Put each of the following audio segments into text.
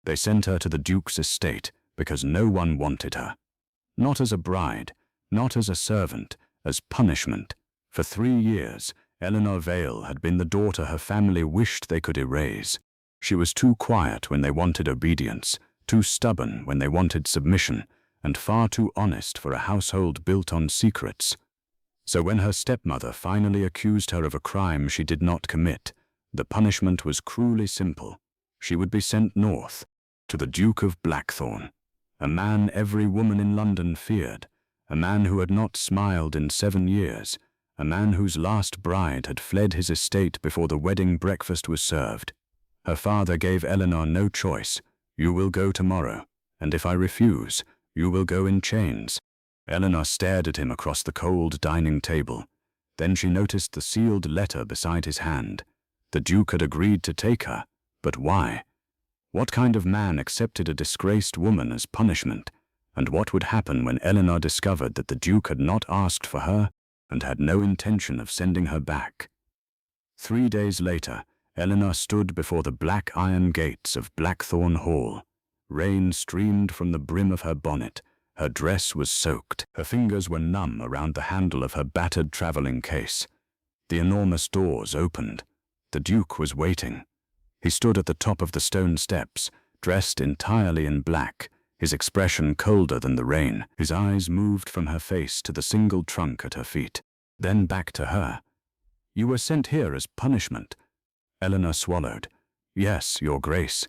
They sent her to the Duke's estate because no one wanted her. Not as a bride, not as a servant, as punishment. For 3 years, Eleanor Vale had been the daughter her family wished they could erase. She was too quiet when they wanted obedience, too stubborn when they wanted submission, and far too honest for a household built on secrets. So when her stepmother finally accused her of a crime she did not commit, the punishment was cruelly simple. She would be sent north, to the Duke of Blackthorn, a man every woman in London feared, a man who had not smiled in 7 years, a man whose last bride had fled his estate before the wedding breakfast was served. Her father gave Eleanor no choice. You will go tomorrow, and if I refuse, you will go in chains. Eleanor stared at him across the cold dining table. Then she noticed the sealed letter beside his hand. The Duke had agreed to take her, but why? What kind of man accepted a disgraced woman as punishment? And what would happen when Eleanor discovered that the Duke had not asked for her and had no intention of sending her back? 3 days later, Eleanor stood before the black iron gates of Blackthorn Hall. Rain streamed from the brim of her bonnet. Her dress was soaked. Her fingers were numb around the handle of her battered traveling case. The enormous doors opened. The Duke was waiting. He stood at the top of the stone steps, dressed entirely in black, his expression colder than the rain. His eyes moved from her face to the single trunk at her feet, then back to her. You were sent here as punishment. Eleanor swallowed. Yes, Your Grace.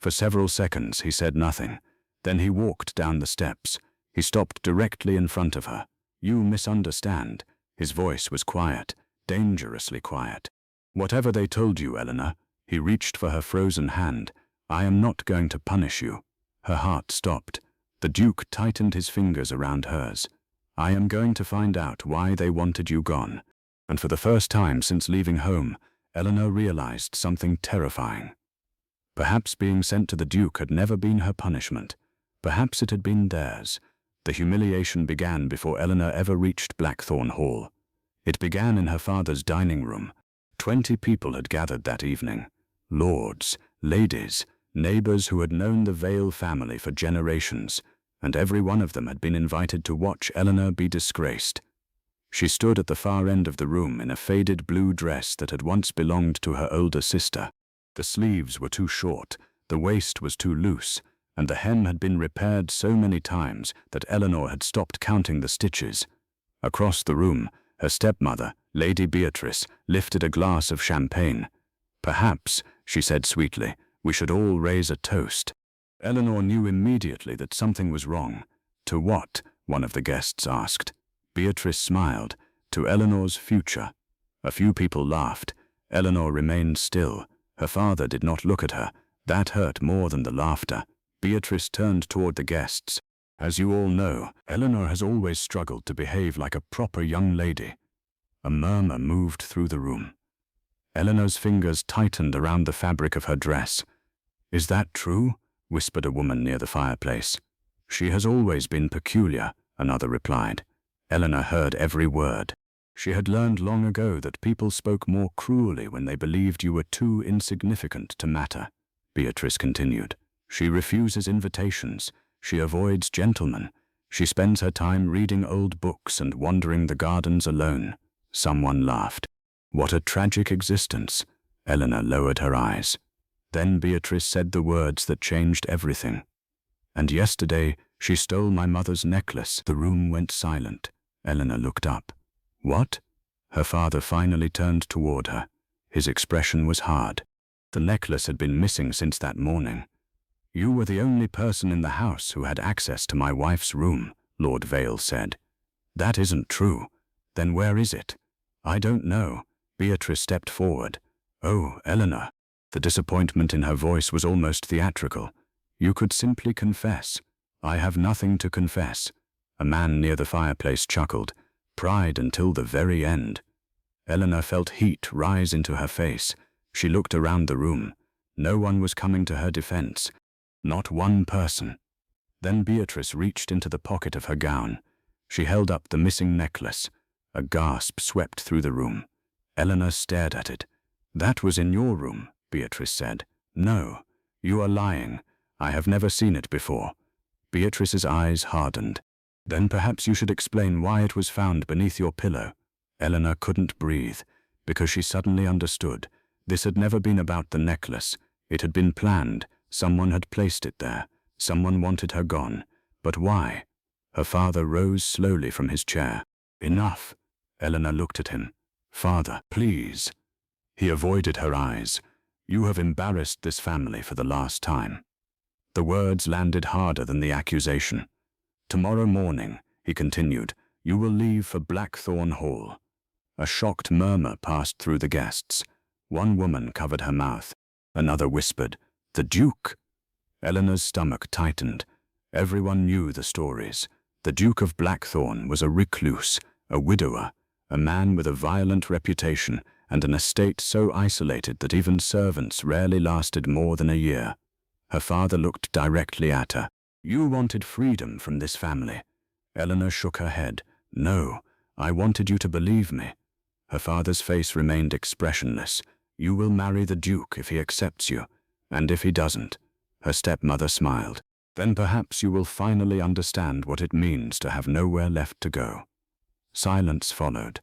For several seconds he said nothing. Then he walked down the steps. He stopped directly in front of her. You misunderstand. His voice was quiet, dangerously quiet. Whatever they told you, Eleanor. He reached for her frozen hand. I am not going to punish you. Her heart stopped. The Duke tightened his fingers around hers. I am going to find out why they wanted you gone. And for the first time since leaving home, Eleanor realized something terrifying. Perhaps being sent to the Duke had never been her punishment. Perhaps it had been theirs. The humiliation began before Eleanor ever reached Blackthorn Hall. It began in her father's dining room. 20 people had gathered that evening. Lords, ladies, neighbors who had known the Vale family for generations, and every one of them had been invited to watch Eleanor be disgraced. She stood at the far end of the room in a faded blue dress that had once belonged to her older sister. The sleeves were too short, the waist was too loose, and the hem had been repaired so many times that Eleanor had stopped counting the stitches. Across the room, her stepmother, Lady Beatrice, lifted a glass of champagne. Perhaps, she said sweetly, we should all raise a toast. Eleanor knew immediately that something was wrong. To what? One of the guests asked. Beatrice smiled. To Eleanor's future. A few people laughed. Eleanor remained still. Her father did not look at her. That hurt more than the laughter. Beatrice turned toward the guests. As you all know, Eleanor has always struggled to behave like a proper young lady. A murmur moved through the room. Eleanor's fingers tightened around the fabric of her dress. Is that true? Whispered a woman near the fireplace. She has always been peculiar, another replied. Eleanor heard every word. She had learned long ago that people spoke more cruelly when they believed you were too insignificant to matter. Beatrice continued. She refuses invitations. She avoids gentlemen. She spends her time reading old books and wandering the gardens alone. Someone laughed. What a tragic existence. Eleanor lowered her eyes. Then Beatrice said the words that changed everything. And yesterday she stole my mother's necklace. The room went silent. Eleanor looked up. What? Her father finally turned toward her. His expression was hard. The necklace had been missing since that morning. You were the only person in the house who had access to my wife's room, Lord Vale said. That isn't true. Then where is it? I don't know. Beatrice stepped forward. Oh, Eleanor. The disappointment in her voice was almost theatrical. You could simply confess. I have nothing to confess. A man near the fireplace chuckled. Pride until the very end. Eleanor felt heat rise into her face. She looked around the room. No one was coming to her defense. Not one person. Then Beatrice reached into the pocket of her gown. She held up the missing necklace. A gasp swept through the room. Eleanor stared at it. That was in your room, Beatrice said. No, you are lying. I have never seen it before. Beatrice's eyes hardened. Then perhaps you should explain why it was found beneath your pillow. Eleanor couldn't breathe, because she suddenly understood. This had never been about the necklace. It had been planned. Someone had placed it there. Someone wanted her gone. But why? Her father rose slowly from his chair. Enough. Eleanor looked at him. Father, please. He avoided her eyes. You have embarrassed this family for the last time. The words landed harder than the accusation. Tomorrow morning, he continued, you will leave for Blackthorn Hall. A shocked murmur passed through the guests. One woman covered her mouth. Another whispered, the Duke. Eleanor's stomach tightened. Everyone knew the stories. The Duke of Blackthorn was a recluse, a widower, a man with a violent reputation and an estate so isolated that even servants rarely lasted more than a year. Her father looked directly at her. You wanted freedom from this family. Eleanor shook her head. No, I wanted you to believe me. Her father's face remained expressionless. You will marry the Duke if he accepts you, and if he doesn't. Her stepmother smiled. Then perhaps you will finally understand what it means to have nowhere left to go. Silence followed.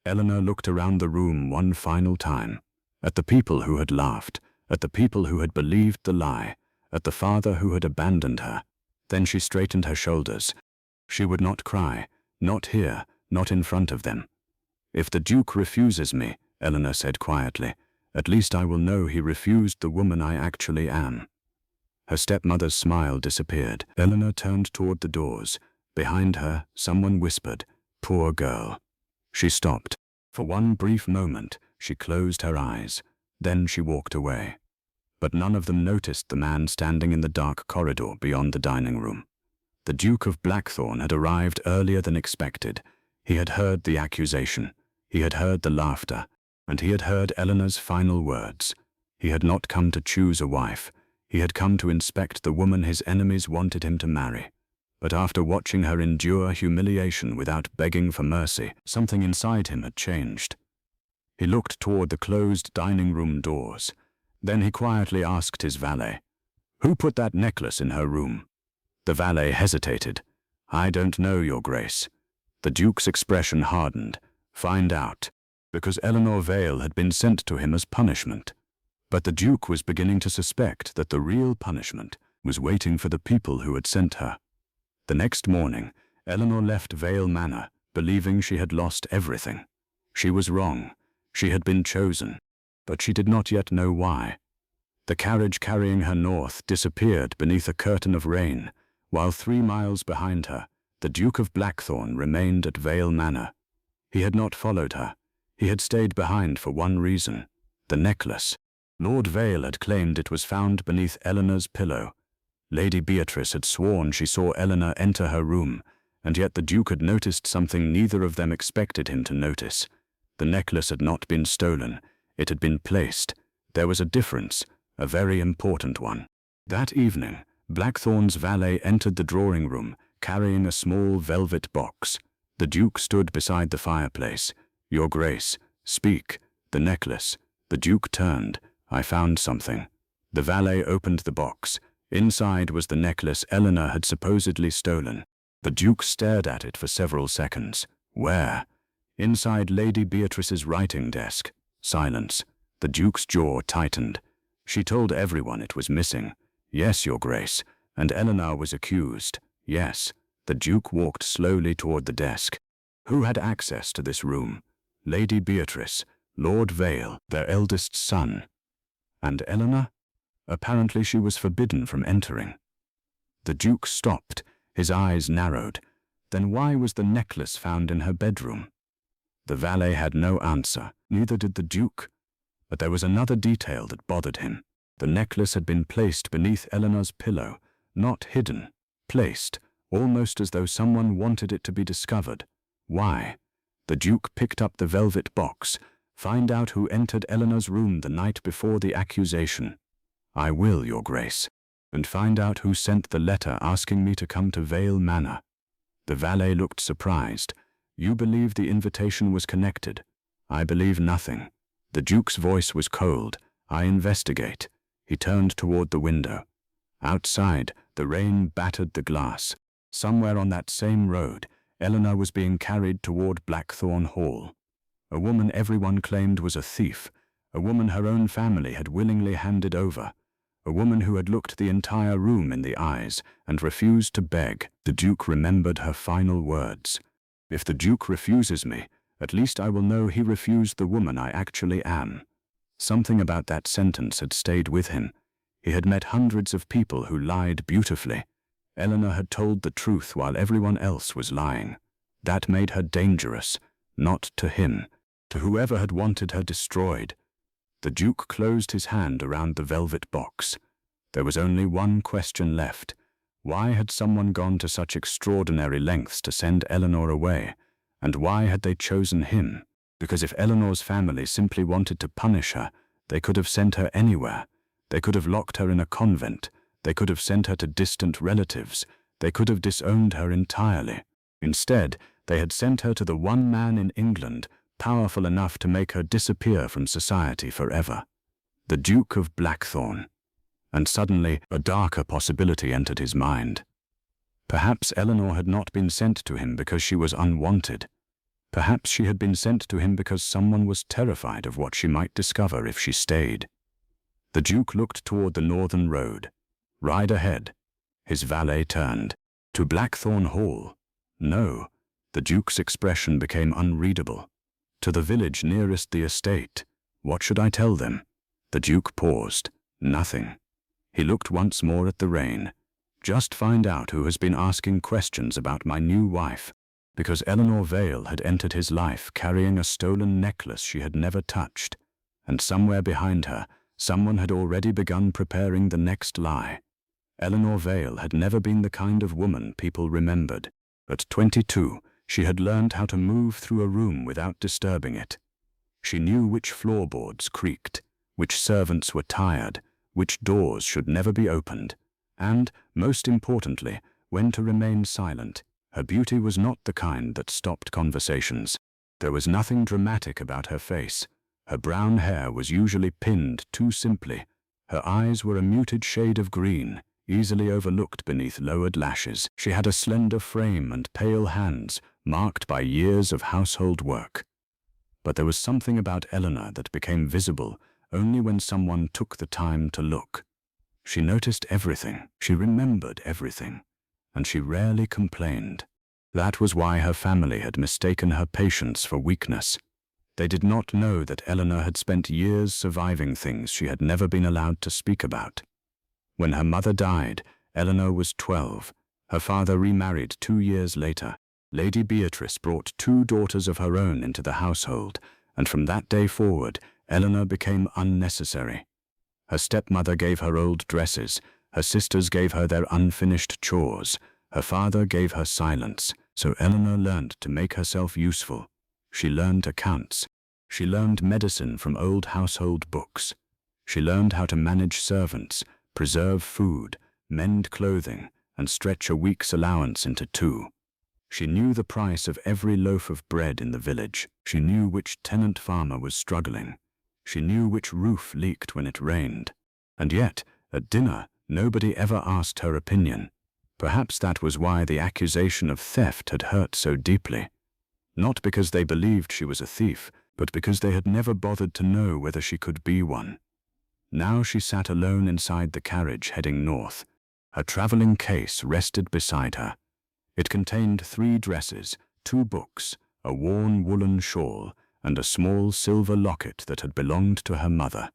Eleanor looked around the room one final time, at the people who had laughed, at the people who had believed the lie, at the father who had abandoned her. Then she straightened her shoulders. She would not cry, not here, not in front of them. If the Duke refuses me, Eleanor said quietly, at least I will know he refused the woman I actually am. Her stepmother's smile disappeared. Eleanor turned toward the doors. Behind her, someone whispered, poor girl. She stopped. For one brief moment, she closed her eyes. Then she walked away. But none of them noticed the man standing in the dark corridor beyond the dining room. The Duke of Blackthorn had arrived earlier than expected. He had heard the accusation. He had heard the laughter. And he had heard Eleanor's final words. He had not come to choose a wife. He had come to inspect the woman his enemies wanted him to marry. But after watching her endure humiliation without begging for mercy, something inside him had changed. He looked toward the closed dining room doors. Then he quietly asked his valet, "Who put that necklace in her room?" The valet hesitated. "I don't know, Your Grace." The Duke's expression hardened. "Find out." Because Eleanor Vale had been sent to him as punishment. But the Duke was beginning to suspect that the real punishment was waiting for the people who had sent her. The next morning, Eleanor left Vale Manor, believing she had lost everything. She was wrong. She had been chosen, but she did not yet know why. The carriage carrying her north disappeared beneath a curtain of rain, while 3 miles behind her, the Duke of Blackthorn remained at Vale Manor. He had not followed her. He had stayed behind for one reason: the necklace. Lord Vale had claimed it was found beneath Eleanor's pillow. Lady Beatrice had sworn she saw Eleanor enter her room, and yet the Duke had noticed something neither of them expected him to notice. The necklace had not been stolen. It had been placed. There was a difference, a very important one. That evening, Blackthorn's valet entered the drawing room, carrying a small velvet box. The Duke stood beside the fireplace. "Your Grace, speak." "The necklace." The Duke turned. "I found something." The valet opened the box. Inside was the necklace Eleanor had supposedly stolen. The Duke stared at it for several seconds. "Where?" "Inside Lady Beatrice's writing desk." Silence. The Duke's jaw tightened. "She told everyone it was missing." "Yes, Your Grace. And Eleanor was accused." "Yes." The Duke walked slowly toward the desk. "Who had access to this room?" "Lady Beatrice, Lord Vale, their eldest son." "And Eleanor?" "Apparently she was forbidden from entering." The Duke stopped. His eyes narrowed. Then why was the necklace found in her bedroom? The valet had no answer. Neither did the Duke. But there was another detail that bothered him. The necklace had been placed beneath Eleanor's pillow, not hidden. Placed, almost as though someone wanted it to be discovered. Why? The Duke picked up the velvet box. "Find out who entered Eleanor's room the night before the accusation." "I will, Your Grace." "And find out who sent the letter asking me to come to Vale Manor." The valet looked surprised. "You believe the invitation was connected?" "I believe nothing." The Duke's voice was cold. "I investigate." He turned toward the window. Outside, the rain battered the glass. Somewhere on that same road, Eleanor was being carried toward Blackthorn Hall. A woman everyone claimed was a thief, a woman her own family had willingly handed over, a woman who had looked the entire room in the eyes and refused to beg. The Duke remembered her final words. "If the Duke refuses me, at least I will know he refused the woman I actually am." Something about that sentence had stayed with him. He had met hundreds of people who lied beautifully. Eleanor had told the truth while everyone else was lying. That made her dangerous, not to him, to whoever had wanted her destroyed. The Duke closed his hand around the velvet box. There was only one question left. Why had someone gone to such extraordinary lengths to send Eleanor away? And why had they chosen him? Because if Eleanor's family simply wanted to punish her, they could have sent her anywhere. They could have locked her in a convent. They could have sent her to distant relatives. They could have disowned her entirely. Instead, they had sent her to the one man in England powerful enough to make her disappear from society forever. The Duke of Blackthorn. And suddenly, a darker possibility entered his mind. Perhaps Eleanor had not been sent to him because she was unwanted. Perhaps she had been sent to him because someone was terrified of what she might discover if she stayed. The Duke looked toward the northern road. Right ahead. His valet turned. To Blackthorn Hall. No. The Duke's expression became unreadable. To the village nearest the estate. What should I tell them? The Duke paused. Nothing. He looked once more at the rain. Just find out who has been asking questions about my new wife, because Eleanor Vale had entered his life carrying a stolen necklace she had never touched, and somewhere behind her, someone had already begun preparing the next lie. Eleanor Vale had never been the kind of woman people remembered. At 22, she had learned how to move through a room without disturbing it. She knew which floorboards creaked, which servants were tired, which doors should never be opened, and, most importantly, when to remain silent. Her beauty was not the kind that stopped conversations. There was nothing dramatic about her face. Her brown hair was usually pinned too simply. Her eyes were a muted shade of green, easily overlooked beneath lowered lashes. She had a slender frame and pale hands, marked by years of household work. But there was something about Eleanor that became visible only when someone took the time to look. She noticed everything, she remembered everything, and she rarely complained. That was why her family had mistaken her patience for weakness. They did not know that Eleanor had spent years surviving things she had never been allowed to speak about. When her mother died, Eleanor was 12. Her father remarried 2 years later. Lady Beatrice brought 2 daughters of her own into the household, and from that day forward, Eleanor became unnecessary. Her stepmother gave her old dresses, her sisters gave her their unfinished chores, her father gave her silence, so Eleanor learned to make herself useful. She learned accounts. She learned medicine from old household books. She learned how to manage servants, preserve food, mend clothing, and stretch a week's allowance into 2. She knew the price of every loaf of bread in the village. She knew which tenant farmer was struggling. She knew which roof leaked when it rained. And yet, at dinner, nobody ever asked her opinion. Perhaps that was why the accusation of theft had hurt so deeply. Not because they believed she was a thief, but because they had never bothered to know whether she could be one. Now she sat alone inside the carriage heading north. Her traveling case rested beside her. It contained 3 dresses, 2 books, a worn woolen shawl, and a small silver locket that had belonged to her mother.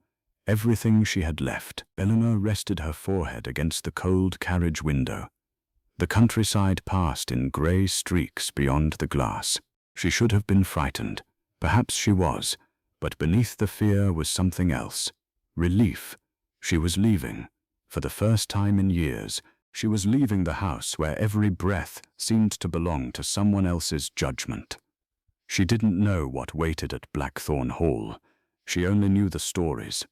Everything she had left. Eleanor rested her forehead against the cold carriage window. The countryside passed in grey streaks beyond the glass. She should have been frightened. Perhaps she was, but beneath the fear was something else. Relief. She was leaving. For the first time in years, she was leaving the house where every breath seemed to belong to someone else's judgment. She didn't know what waited at Blackthorn Hall. She only knew the stories.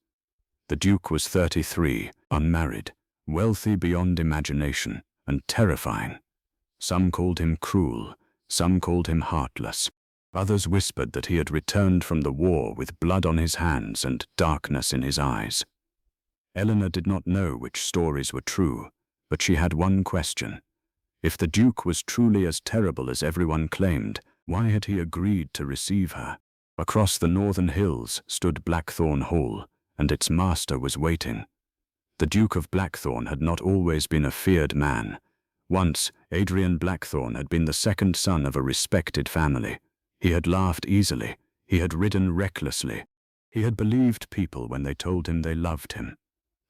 The Duke was 33, unmarried, wealthy beyond imagination, and terrifying. Some called him cruel, some called him heartless. Others whispered that he had returned from the war with blood on his hands and darkness in his eyes. Eleanor did not know which stories were true, but she had one question. If the Duke was truly as terrible as everyone claimed, why had he agreed to receive her? Across the northern hills stood Blackthorn Hall, and its master was waiting. The Duke of Blackthorn had not always been a feared man. Once, Adrian Blackthorn had been the second son of a respected family. He had laughed easily. He had ridden recklessly. He had believed people when they told him they loved him.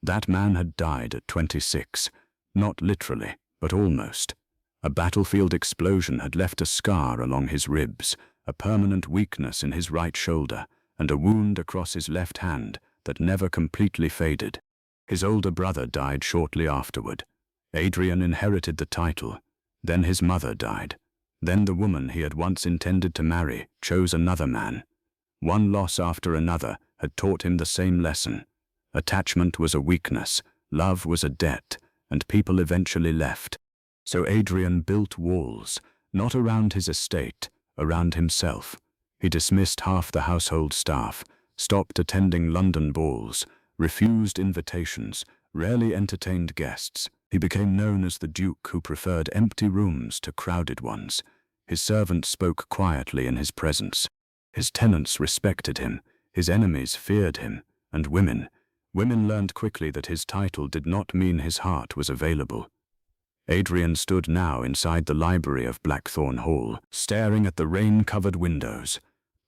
That man had died at 26, not literally, but almost. A battlefield explosion had left a scar along his ribs, a permanent weakness in his right shoulder, and a wound across his left hand that never completely faded. His older brother died shortly afterward. Adrian inherited the title. Then his mother died. Then the woman he had once intended to marry chose another man. One loss after another had taught him the same lesson. Attachment was a weakness, love was a debt, and people eventually left. So Adrian built walls, not around his estate, around himself. He dismissed half the household staff, stopped attending London balls, refused invitations, rarely entertained guests. He became known as the Duke who preferred empty rooms to crowded ones. His servants spoke quietly in his presence. His tenants respected him, his enemies feared him, and women learned quickly that his title did not mean his heart was available. Adrian stood now inside the library of Blackthorn Hall, staring at the rain-covered windows.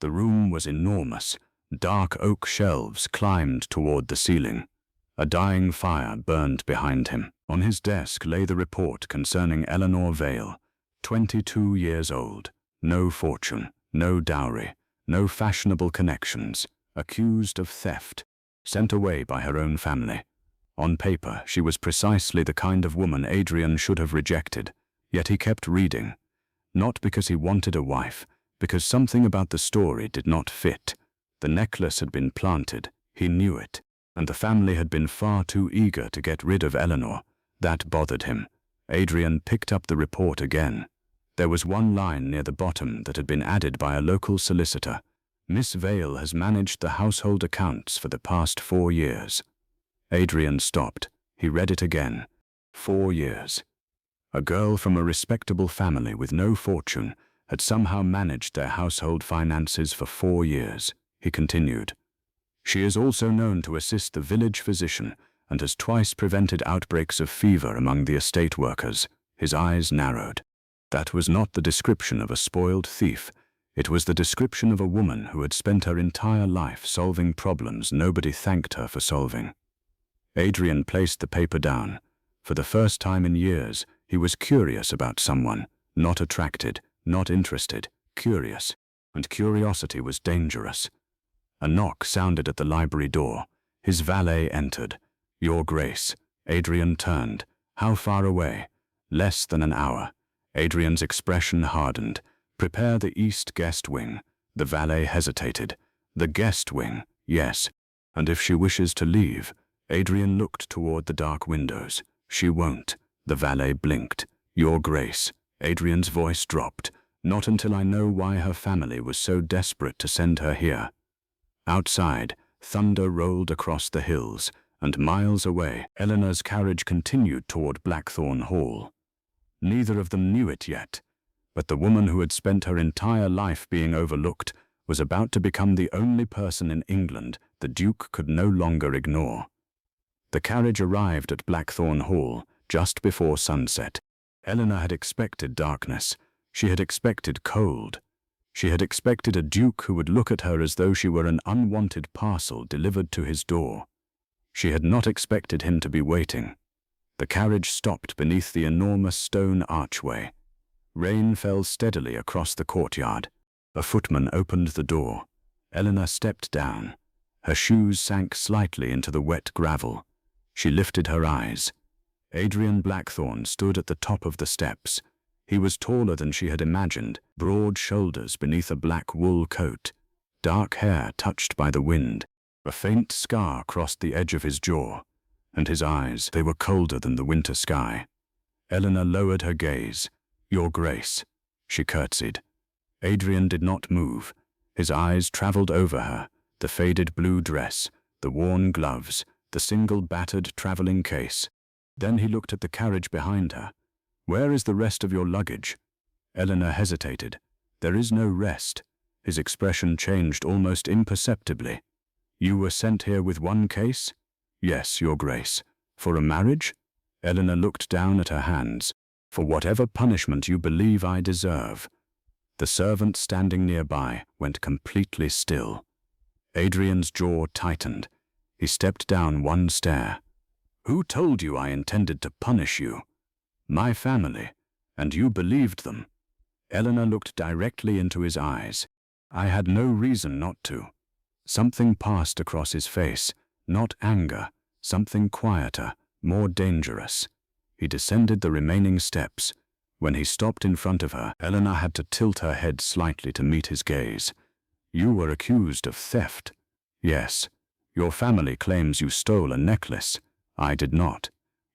The room was enormous. Dark oak shelves climbed toward the ceiling. A dying fire burned behind him. On his desk lay the report concerning Eleanor Vale, 22 years old, no fortune, no dowry, no fashionable connections, accused of theft, sent away by her own family. On paper, she was precisely the kind of woman Adrian should have rejected, yet he kept reading. Not because he wanted a wife, because something about the story did not fit. The necklace had been planted, he knew it, and the family had been far too eager to get rid of Eleanor. That bothered him. Adrian picked up the report again. There was one line near the bottom that had been added by a local solicitor. Miss Vale has managed the household accounts for the past 4 years. Adrian stopped. He read it again. 4 years. A girl from a respectable family with no fortune had somehow managed their household finances for 4 years. He continued. She is also known to assist the village physician and has twice prevented outbreaks of fever among the estate workers. His eyes narrowed. That was not the description of a spoiled thief. It was the description of a woman who had spent her entire life solving problems nobody thanked her for solving. Adrian placed the paper down. For the first time in years, he was curious about someone, not attracted, not interested, curious, and curiosity was dangerous. A knock sounded at the library door. His valet entered. "Your Grace." Adrian turned. "How far away?" "Less than an hour." Adrian's expression hardened. "Prepare the east guest wing." The valet hesitated. "The guest wing, yes. And if she wishes to leave?" Adrian looked toward the dark windows. "She won't." The valet blinked. "Your Grace." Adrian's voice dropped. "Not until I know why her family was so desperate to send her here." Outside, thunder rolled across the hills, and miles away, Eleanor's carriage continued toward Blackthorn Hall. Neither of them knew it yet, but the woman who had spent her entire life being overlooked was about to become the only person in England the Duke could no longer ignore. The carriage arrived at Blackthorn Hall just before sunset. Eleanor had expected darkness. She had expected cold. She had expected a duke who would look at her as though she were an unwanted parcel delivered to his door. She had not expected him to be waiting. The carriage stopped beneath the enormous stone archway. Rain fell steadily across the courtyard. A footman opened the door. Eleanor stepped down. Her shoes sank slightly into the wet gravel. She lifted her eyes. Adrian Blackthorn stood at the top of the steps. He was taller than she had imagined, broad shoulders beneath a black wool coat, dark hair touched by the wind. A faint scar crossed the edge of his jaw, and his eyes, they were colder than the winter sky. Eleanor lowered her gaze. "Your Grace," she curtsied. Adrian did not move. His eyes traveled over her, the faded blue dress, the worn gloves, the single battered traveling case. Then he looked at the carriage behind her. "Where is the rest of your luggage?" Eleanor hesitated. "There is no rest." His expression changed almost imperceptibly. "You were sent here with one case?" "Yes, Your Grace." "For a marriage?" Eleanor looked down at her hands. "For whatever punishment you believe I deserve." The servant standing nearby went completely still. Adrian's jaw tightened. He stepped down one stair. "Who told you I intended to punish you?" "My family, and you believed them." Eleanor looked directly into his eyes. "I had no reason not to." Something passed across his face, not anger, something quieter, more dangerous. He descended the remaining steps. When he stopped in front of her, Eleanor had to tilt her head slightly to meet his gaze. "You were accused of theft." "Yes. Your family claims you stole a necklace." "I did not."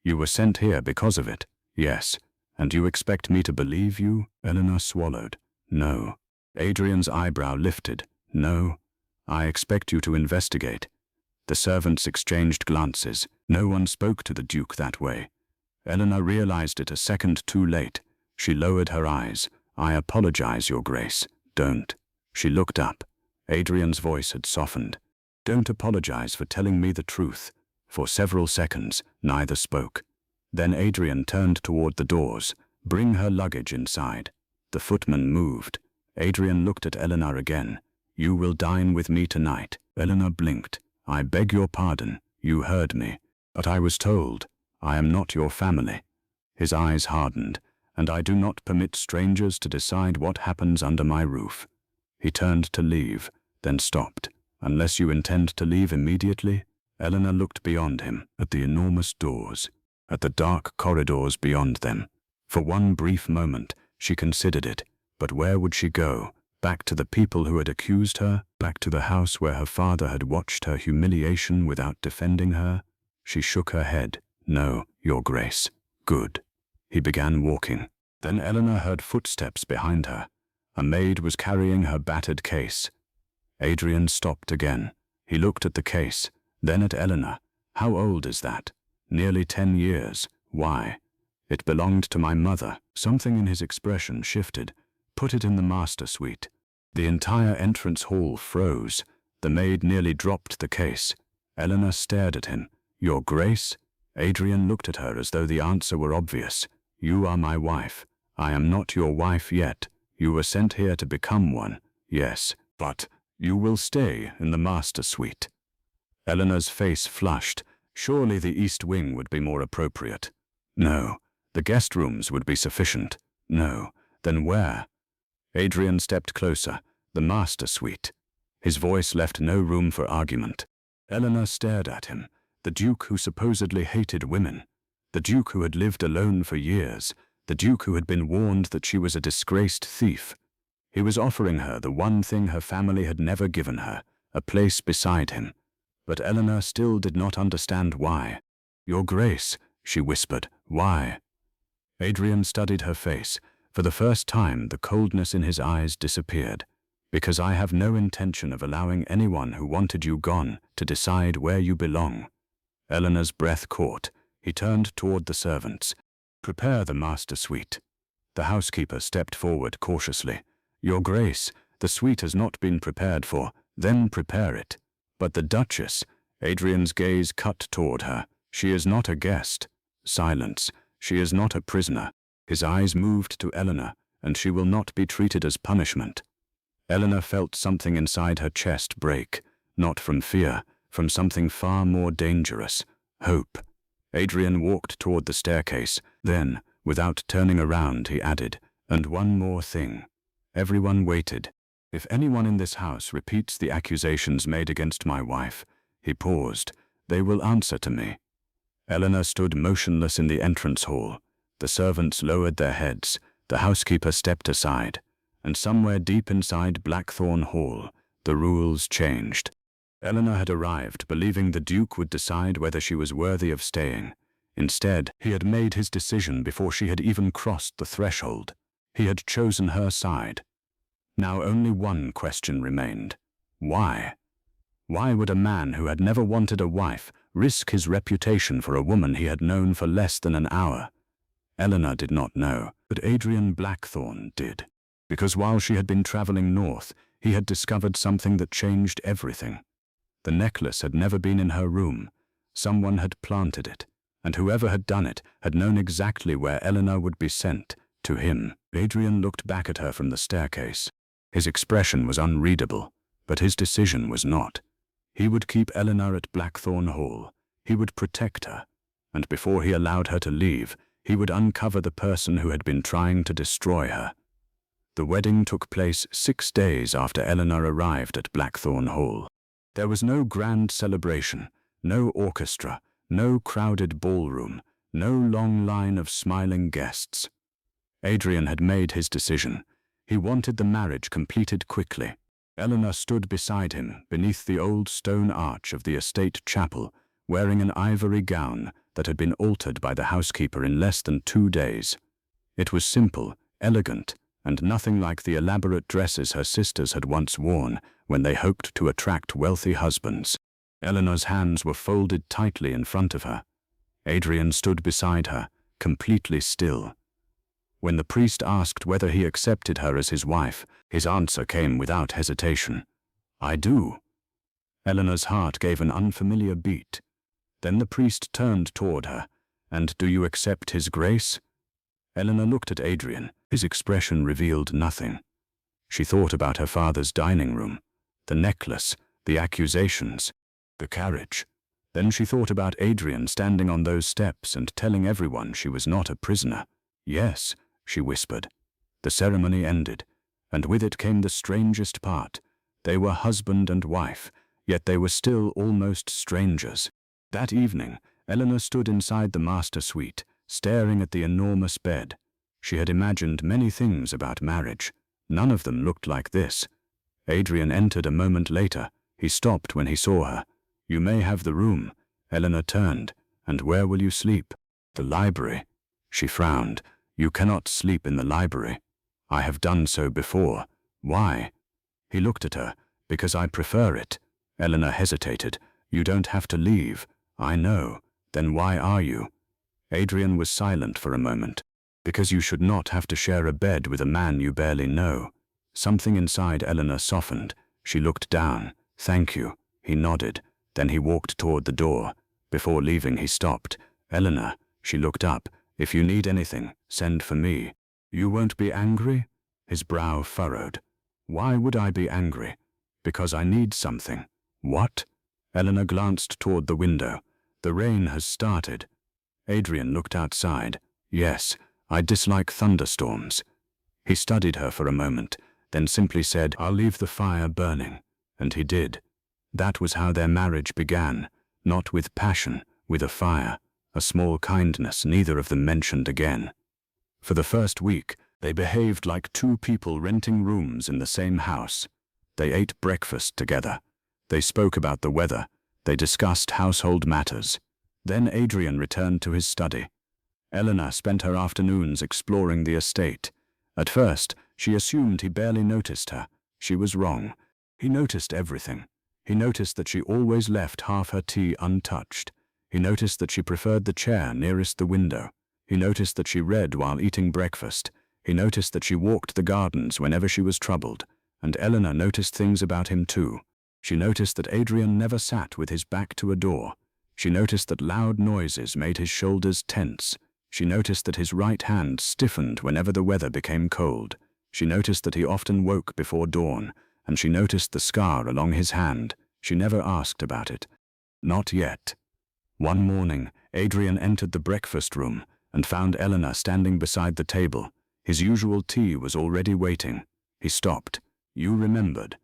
"You were sent here because of it." "Yes. And you expect me to believe you?" Eleanor swallowed. "No." Adrian's eyebrow lifted. "No. I expect you to investigate." The servants exchanged glances. No one spoke to the Duke that way. Eleanor realized it a second too late. She lowered her eyes. "I apologize, Your Grace." "Don't." She looked up. Adrian's voice had softened. "Don't apologize for telling me the truth." For several seconds, neither spoke. Then Adrian turned toward the doors. "Bring her luggage inside." The footman moved. Adrian looked at Eleanor again. "You will dine with me tonight." Eleanor blinked. "I beg your pardon. You heard me. But I was told, I am not your family." His eyes hardened. "And I do not permit strangers to decide what happens under my roof." He turned to leave, then stopped. "Unless you intend to leave immediately?" Eleanor looked beyond him, at the enormous doors, at the dark corridors beyond them. For one brief moment, she considered it. But where would she go? Back to the people who had accused her? Back to the house where her father had watched her humiliation without defending her? She shook her head. "No, Your Grace." "Good." He began walking. Then Eleanor heard footsteps behind her. A maid was carrying her battered case. Adrian stopped again. He looked at the case, then at Eleanor. "How old is that?" "Nearly 10 years. Why?" "It belonged to my mother." Something in his expression shifted. "Put it in the master suite." The entire entrance hall froze. The maid nearly dropped the case. Eleanor stared at him. "Your Grace?" Adrian looked at her as though the answer were obvious. "You are my wife." "I am not your wife yet." "You were sent here to become one." "Yes, but you will stay in the master suite." Eleanor's face flushed. Surely the East Wing would be more appropriate. "No. The guest rooms would be sufficient." "No. Then where?" Adrian stepped closer. "The master suite." His voice left no room for argument. Eleanor stared at him. The Duke who supposedly hated women. The Duke who had lived alone for years. The Duke who had been warned that she was a disgraced thief. He was offering her the one thing her family had never given her, a place beside him. But Eleanor still did not understand why. "Your Grace," she whispered, "why?" Adrian studied her face. For the first time, the coldness in his eyes disappeared. "Because I have no intention of allowing anyone who wanted you gone to decide where you belong." Eleanor's breath caught. He turned toward the servants. "Prepare the master suite." The housekeeper stepped forward cautiously. "Your Grace, the suite has not been prepared for." "Then prepare it." "But the Duchess." Adrian's gaze cut toward her. "She is not a guest." Silence. "She is not a prisoner." His eyes moved to Eleanor. "And she will not be treated as punishment." Eleanor felt something inside her chest break. Not from fear, from something far more dangerous. Hope. Adrian walked toward the staircase. Then, without turning around, he added, "And one more thing." Everyone waited. "If anyone in this house repeats the accusations made against my wife," he paused, "they will answer to me." Eleanor stood motionless in the entrance hall. The servants lowered their heads. The housekeeper stepped aside. And somewhere deep inside Blackthorn Hall, the rules changed. Eleanor had arrived believing the Duke would decide whether she was worthy of staying. Instead, he had made his decision before she had even crossed the threshold. He had chosen her side. Now only one question remained. Why? Why would a man who had never wanted a wife risk his reputation for a woman he had known for less than an hour? Eleanor did not know, but Adrian Blackthorn did. Because while she had been traveling north, he had discovered something that changed everything. The necklace had never been in her room. Someone had planted it, and whoever had done it had known exactly where Eleanor would be sent, to him. Adrian looked back at her from the staircase. His expression was unreadable, but his decision was not. He would keep Eleanor at Blackthorn Hall. He would protect her, and before he allowed her to leave, he would uncover the person who had been trying to destroy her. The wedding took place 6 days after Eleanor arrived at Blackthorn Hall. There was no grand celebration, no orchestra, no crowded ballroom, no long line of smiling guests. Adrian had made his decision. He wanted the marriage completed quickly. Eleanor stood beside him beneath the old stone arch of the estate chapel, wearing an ivory gown that had been altered by the housekeeper in less than 2 days. It was simple, elegant, and nothing like the elaborate dresses her sisters had once worn when they hoped to attract wealthy husbands. Eleanor's hands were folded tightly in front of her. Adrian stood beside her, completely still. When the priest asked whether he accepted her as his wife, his answer came without hesitation. "I do." Eleanor's heart gave an unfamiliar beat. Then the priest turned toward her. "And do you accept his grace?" Eleanor looked at Adrian. His expression revealed nothing. She thought about her father's dining room, the necklace, the accusations, the carriage. Then she thought about Adrian standing on those steps and telling everyone she was not a prisoner. "Yes," she whispered. The ceremony ended, and with it came the strangest part. They were husband and wife, yet they were still almost strangers. That evening, Eleanor stood inside the master suite, staring at the enormous bed. She had imagined many things about marriage. None of them looked like this. Adrian entered a moment later. He stopped when he saw her. "You may have the room." Eleanor turned. "And where will you sleep?" "The library." She frowned. "You cannot sleep in the library." "I have done so before." "Why?" He looked at her. "Because I prefer it." Eleanor hesitated. "You don't have to leave." "I know." "Then why are you?" Adrian was silent for a moment. "Because you should not have to share a bed with a man you barely know." Something inside Eleanor softened. She looked down. "Thank you." He nodded. Then he walked toward the door. Before leaving, he stopped. "Eleanor," she looked up, "if you need anything, send for me." "You won't be angry?" His brow furrowed. "Why would I be angry?" "Because I need something." "What?" Eleanor glanced toward the window. "The rain has started." Adrian looked outside. "Yes, I dislike thunderstorms." He studied her for a moment, then simply said, "I'll leave the fire burning." And he did. That was how their marriage began, not with passion, with a fire, a small kindness neither of them mentioned again. For the first week, they behaved like two people renting rooms in the same house. They ate breakfast together. They spoke about the weather. They discussed household matters. Then Adrian returned to his study. Eleanor spent her afternoons exploring the estate. At first, she assumed he barely noticed her. She was wrong. He noticed everything. He noticed that she always left half her tea untouched. He noticed that she preferred the chair nearest the window. He noticed that she read while eating breakfast. He noticed that she walked the gardens whenever she was troubled. And Eleanor noticed things about him too. She noticed that Adrian never sat with his back to a door. She noticed that loud noises made his shoulders tense. She noticed that his right hand stiffened whenever the weather became cold. She noticed that he often woke before dawn, and she noticed the scar along his hand. She never asked about it. Not yet. One morning, Adrian entered the breakfast room and found Eleanor standing beside the table. His usual tea was already waiting. He stopped. "You remembered."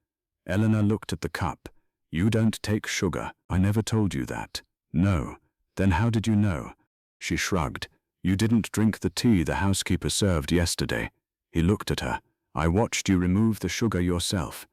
Eleanor looked at the cup. "You don't take sugar. I never told you that." "No." "Then how did you know?" She shrugged. "You didn't drink the tea the housekeeper served yesterday." He looked at her. "I watched you remove the sugar yourself."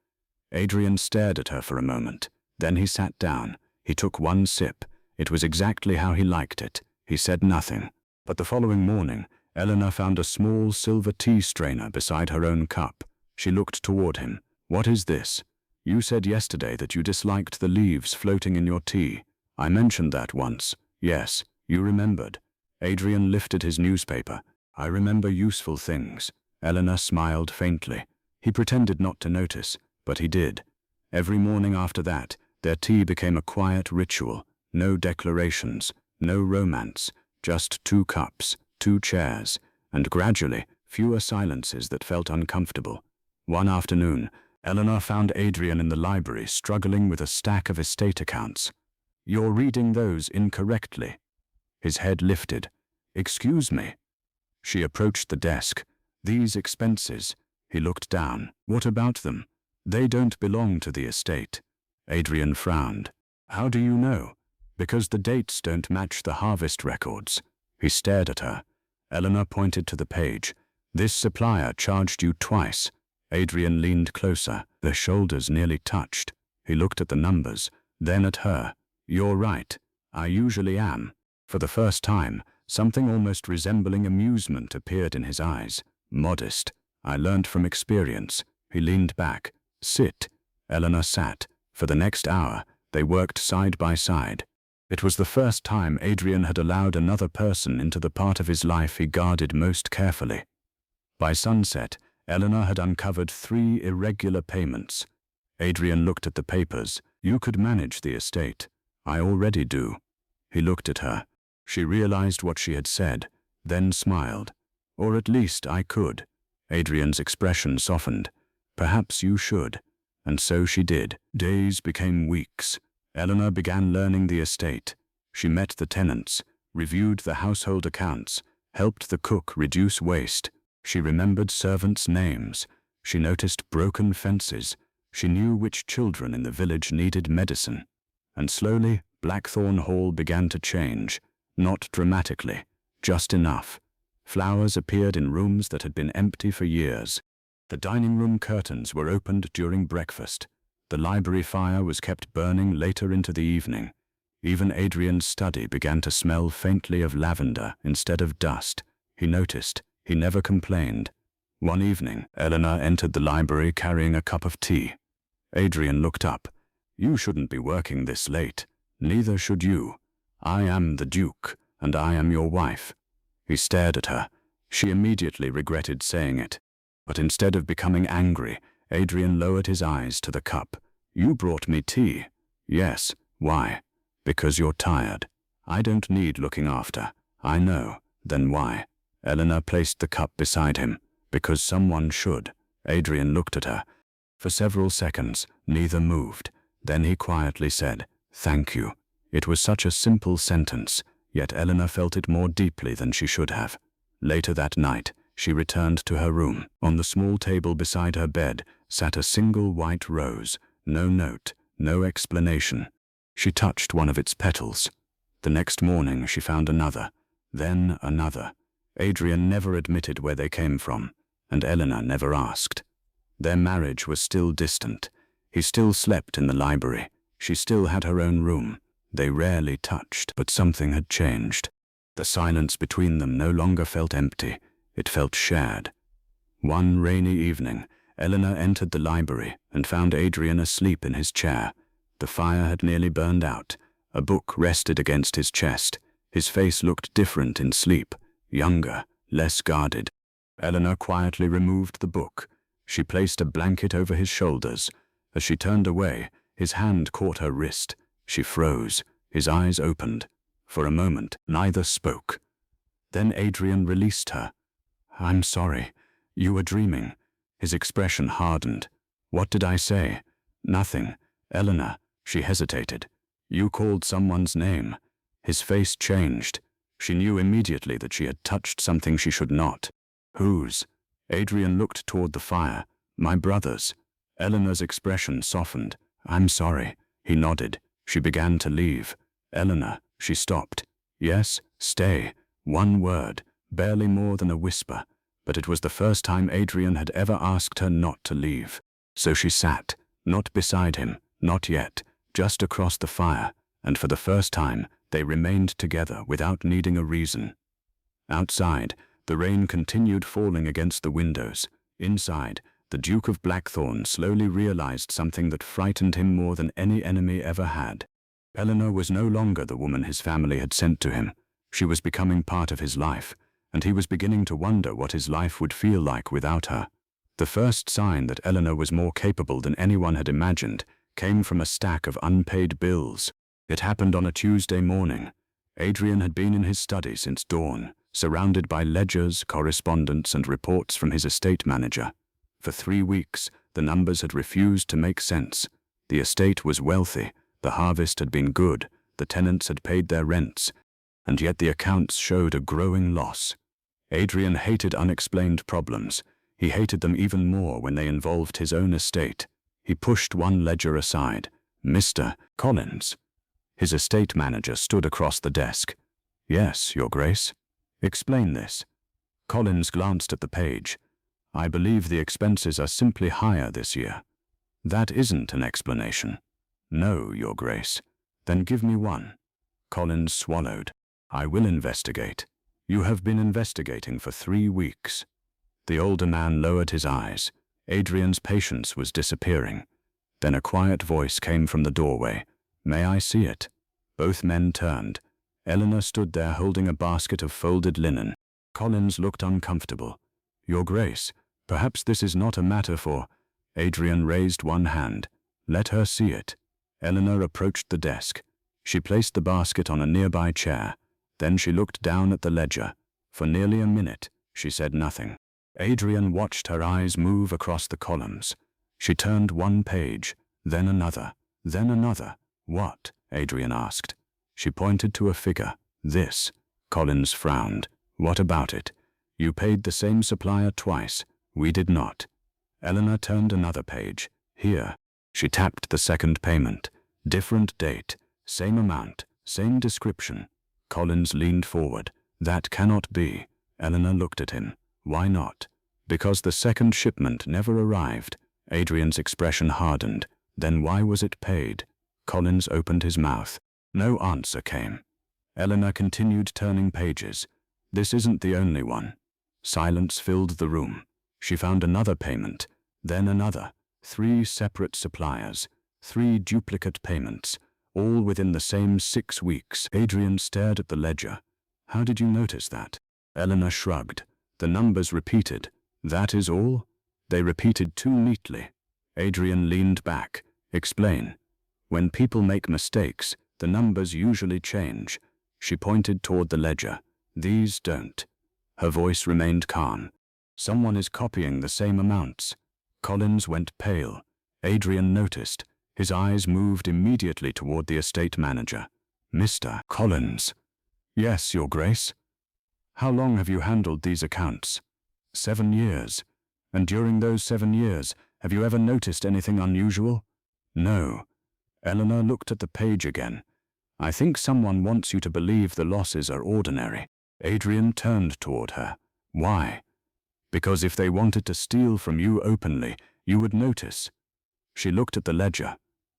Adrian stared at her for a moment. Then he sat down. He took one sip. It was exactly how he liked it. He said nothing. But the following morning, Eleanor found a small silver tea strainer beside her own cup. She looked toward him. "What is this?" "You said yesterday that you disliked the leaves floating in your tea." I mentioned that once. Yes, you remembered. Adrian lifted his newspaper. I remember useful things. Eleanor smiled faintly. He pretended not to notice, but he did. Every morning after that, their tea became a quiet ritual. No declarations, no romance, just 2 cups, 2 chairs, and gradually, fewer silences that felt uncomfortable. One afternoon, Eleanor found Adrian in the library struggling with a stack of estate accounts. You're reading those incorrectly. His head lifted. Excuse me. She approached the desk. These expenses. He looked down. What about them? They don't belong to the estate. Adrian frowned. How do you know? Because the dates don't match the harvest records. He stared at her. Eleanor pointed to the page. This supplier charged you twice. Adrian leaned closer. Their shoulders nearly touched. He looked at the numbers, then at her. You're right. I usually am. For the first time, something almost resembling amusement appeared in his eyes. Modest. I learned from experience. He leaned back. Sit. Eleanor sat. For the next hour, they worked side by side. It was the first time Adrian had allowed another person into the part of his life he guarded most carefully. By sunset, Eleanor had uncovered 3 irregular payments. Adrian looked at the papers. You could manage the estate. I already do. He looked at her. She realized what she had said, then smiled. Or at least I could. Adrian's expression softened. Perhaps you should. And so she did. Days became weeks. Eleanor began learning the estate. She met the tenants, reviewed the household accounts, helped the cook reduce waste. She remembered servants' names. She noticed broken fences. She knew which children in the village needed medicine. And slowly, Blackthorn Hall began to change. Not dramatically, just enough. Flowers appeared in rooms that had been empty for years. The dining room curtains were opened during breakfast. The library fire was kept burning later into the evening. Even Adrian's study began to smell faintly of lavender instead of dust. He noticed. He never complained. One evening, Eleanor entered the library carrying a cup of tea. Adrian looked up. You shouldn't be working this late. Neither should you. I am the Duke, and I am your wife. He stared at her. She immediately regretted saying it. But instead of becoming angry, Adrian lowered his eyes to the cup. You brought me tea. Yes. Why? Because you're tired. I don't need looking after. I know. Then why? Eleanor placed the cup beside him. Because someone should. Adrian looked at her. For several seconds, neither moved. Then he quietly said, Thank you. It was such a simple sentence, yet Eleanor felt it more deeply than she should have. Later that night, she returned to her room. On the small table beside her bed sat a single white rose. No note, no explanation. She touched one of its petals. The next morning she found another, then another. Adrian never admitted where they came from, and Eleanor never asked. Their marriage was still distant. He still slept in the library. She still had her own room. They rarely touched, but something had changed. The silence between them no longer felt empty. It felt shared. One rainy evening, Eleanor entered the library and found Adrian asleep in his chair. The fire had nearly burned out. A book rested against his chest. His face looked different in sleep, younger, less guarded. Eleanor quietly removed the book. She placed a blanket over his shoulders. As she turned away, his hand caught her wrist. She froze. His eyes opened. For a moment, neither spoke. Then Adrian released her. I'm sorry. You were dreaming. His expression hardened. What did I say? Nothing. Eleanor. She hesitated. You called someone's name. His face changed. She knew immediately that she had touched something she should not. Whose? Adrian looked toward the fire. My brother's. Eleanor's expression softened. I'm sorry. He nodded. She began to leave. Eleanor. She stopped. Yes, stay. One word, barely more than a whisper. But it was the first time Adrian had ever asked her not to leave. So she sat, not beside him, not yet, just across the fire, and for the first time, they remained together without needing a reason. Outside, the rain continued falling against the windows. Inside, the Duke of Blackthorn slowly realized something that frightened him more than any enemy ever had. Eleanor was no longer the woman his family had sent to him. She was becoming part of his life, and he was beginning to wonder what his life would feel like without her. The first sign that Eleanor was more capable than anyone had imagined came from a stack of unpaid bills. It happened on a Tuesday morning. Adrian had been in his study since dawn, surrounded by ledgers, correspondence, and reports from his estate manager. For 3 weeks, the numbers had refused to make sense. The estate was wealthy, the harvest had been good, the tenants had paid their rents, and yet the accounts showed a growing loss. Adrian hated unexplained problems. He hated them even more when they involved his own estate. He pushed one ledger aside. "Mr. Collins." His estate manager stood across the desk. "Yes, Your Grace." "Explain this." Collins glanced at the page. "I believe the expenses are simply higher this year." "That isn't an explanation." "No, Your Grace." "Then give me one." Collins swallowed. "I will investigate." "You have been investigating for 3 weeks." The older man lowered his eyes. Adrian's patience was disappearing. Then a quiet voice came from the doorway. "May I see it?" Both men turned. Eleanor stood there holding a basket of folded linen. Collins looked uncomfortable. "Your Grace, perhaps this is not a matter for—" Adrian raised one hand. "Let her see it." Eleanor approached the desk. She placed the basket on a nearby chair. Then she looked down at the ledger. For nearly a minute, she said nothing. Adrian watched her eyes move across the columns. She turned one page, then another, then another. "What?" Adrian asked. She pointed to a figure. "This." Collins frowned. "What about it?" "You paid the same supplier twice. We did not." Eleanor turned another page. "Here." She tapped the second payment. Different date, same amount, same description. Collins leaned forward. "That cannot be." Eleanor looked at him. "Why not?" "Because the second shipment never arrived." Adrian's expression hardened. "Then why was it paid?" Collins opened his mouth. No answer came. Eleanor continued turning pages. "This isn't the only one." Silence filled the room. She found another payment, then another. 3 separate suppliers, 3 duplicate payments, all within the same 6 weeks. Adrian stared at the ledger. "How did you notice that?" Eleanor shrugged. "The numbers repeated." "That is all?" "They repeated too neatly." Adrian leaned back. "Explain." "When people make mistakes, the numbers usually change." She pointed toward the ledger. "These don't." Her voice remained calm. "Someone is copying the same amounts." Collins went pale. Adrian noticed. His eyes moved immediately toward the estate manager. "Mr. Collins." "Yes, Your Grace." "How long have you handled these accounts?" 7 years. "And during those 7 years, have you ever noticed anything unusual?" "No." Eleanor looked at the page again. "I think someone wants you to believe the losses are ordinary." Adrian turned toward her. "Why?" "Because if they wanted to steal from you openly, you would notice." She looked at the ledger.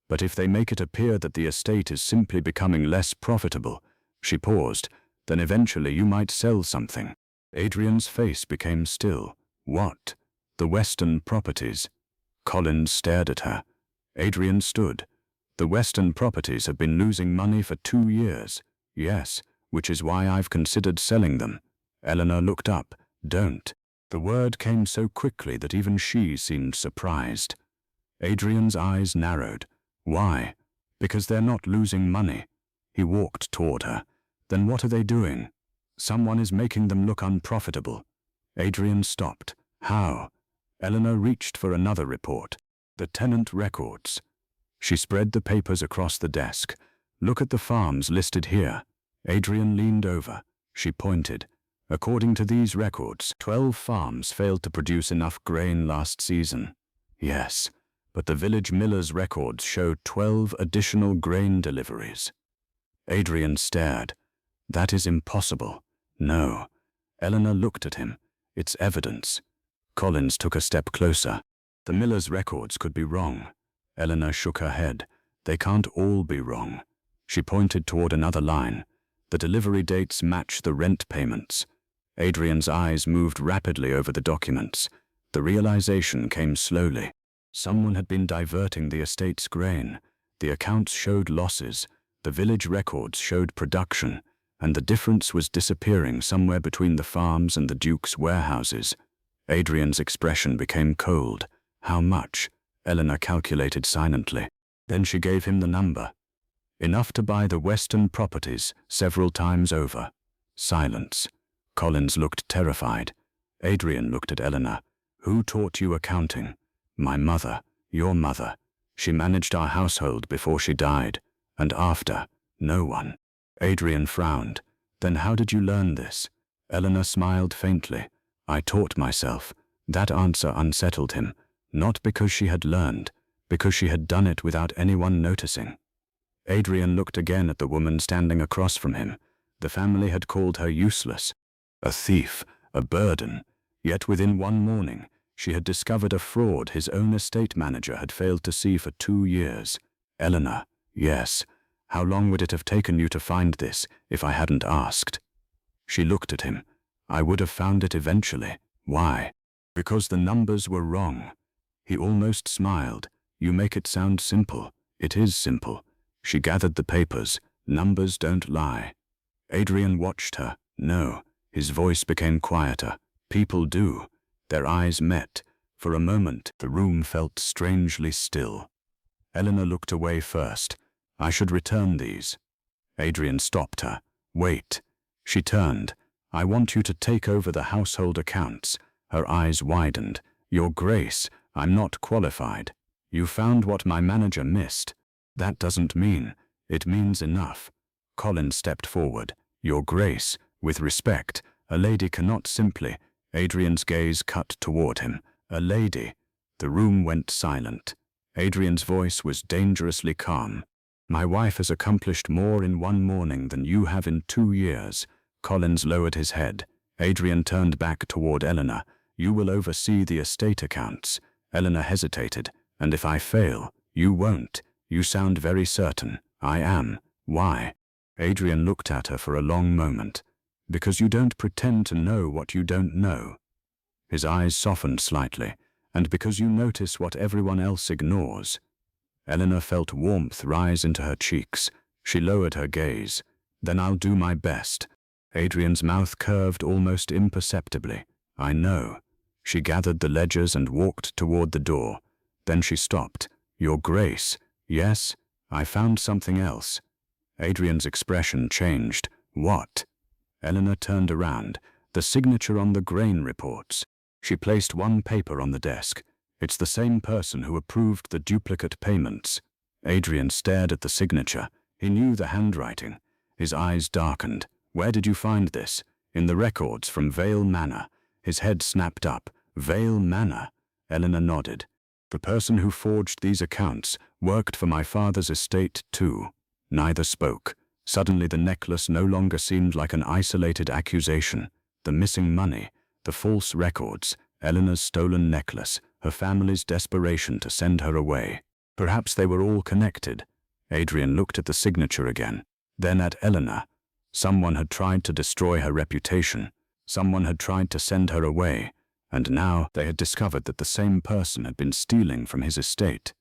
"But if they make it appear that the estate is simply becoming less profitable," she paused, "then eventually you might sell something." Adrian's face became still. "What?" "The Western properties." Collins stared at her. Adrian stood. "The Western properties have been losing money for 2 years. "Yes, which is why I've considered selling them." Eleanor looked up. "Don't." The word came so quickly that even she seemed surprised. Adrian's eyes narrowed. "Why?" "Because they're not losing money." He walked toward her. "Then what are they doing?" "Someone is making them look unprofitable." Adrian stopped. "How?" Eleanor reached for another report. "The tenant records." She spread the papers across the desk. "Look at the farms listed here." Adrian leaned over. She pointed. "According to these records, 12 farms failed to produce enough grain last season." "Yes, but the village miller's records showed 12 additional grain deliveries." Adrian stared. "That is impossible." "No." Eleanor looked at him. "It's evidence." Collins took a step closer. "The miller's records could be wrong." Eleanor shook her head. "They can't all be wrong." She pointed toward another line. "The delivery dates match the rent payments." Adrian's eyes moved rapidly over the documents. The realization came slowly. Someone had been diverting the estate's grain. The accounts showed losses. The village records showed production, and the difference was disappearing somewhere between the farms and the Duke's warehouses. Adrian's expression became cold. How much? Eleanor calculated silently. Then she gave him the number. Enough to buy the Western properties several times over. Silence. Collins looked terrified. Adrian looked at Eleanor. Who taught you accounting? My mother. Your mother. She managed our household before she died. And after, no one. Adrian frowned. Then how did you learn this? Eleanor smiled faintly. I taught myself. That answer unsettled him. Not because she had learned, because she had done it without anyone noticing. Adrian looked again at the woman standing across from him. The family had called her useless, a thief, a burden. Yet within one morning, she had discovered a fraud his own estate manager had failed to see for 2 years. Eleanor, yes. How long would it have taken you to find this if I hadn't asked? She looked at him. I would have found it eventually. Why? Because the numbers were wrong. He almost smiled. You make it sound simple. It is simple. She gathered the papers. Numbers don't lie. Adrian watched her. No. His voice became quieter. People do. Their eyes met. For a moment, the room felt strangely still. Eleanor looked away first. I should return these. Adrian stopped her. Wait. She turned. I want you to take over the household accounts. Her eyes widened. Your Grace, I'm not qualified. You found what my manager missed. That doesn't mean. It means enough. Collins stepped forward. Your Grace, with respect, a lady cannot simply. Adrian's gaze cut toward him. A lady. The room went silent. Adrian's voice was dangerously calm. My wife has accomplished more in 1 morning than you have in 2 years. Collins lowered his head. Adrian turned back toward Eleanor. You will oversee the estate accounts. Eleanor hesitated. And if I fail, you won't. You sound very certain. I am. Why? Adrian looked at her for a long moment. Because you don't pretend to know what you don't know. His eyes softened slightly. And because you notice what everyone else ignores. Eleanor felt warmth rise into her cheeks. She lowered her gaze. Then I'll do my best. Adrian's mouth curved almost imperceptibly. I know. She gathered the ledgers and walked toward the door. Then she stopped. Your Grace. Yes, I found something else. Adrian's expression changed. What? Eleanor turned around. The signature on the grain reports. She placed one paper on the desk. It's the same person who approved the duplicate payments. Adrian stared at the signature. He knew the handwriting. His eyes darkened. Where did you find this? In the records from Vale Manor. His head snapped up. Vale Manor? Eleanor nodded. The person who forged these accounts worked for my father's estate too. Neither spoke. Suddenly the necklace no longer seemed like an isolated accusation. The missing money, the false records, Eleanor's stolen necklace, her family's desperation to send her away. Perhaps they were all connected. Adrian looked at the signature again, then at Eleanor. Someone had tried to destroy her reputation. Someone had tried to send her away. And now they had discovered that the same person had been stealing from his estate.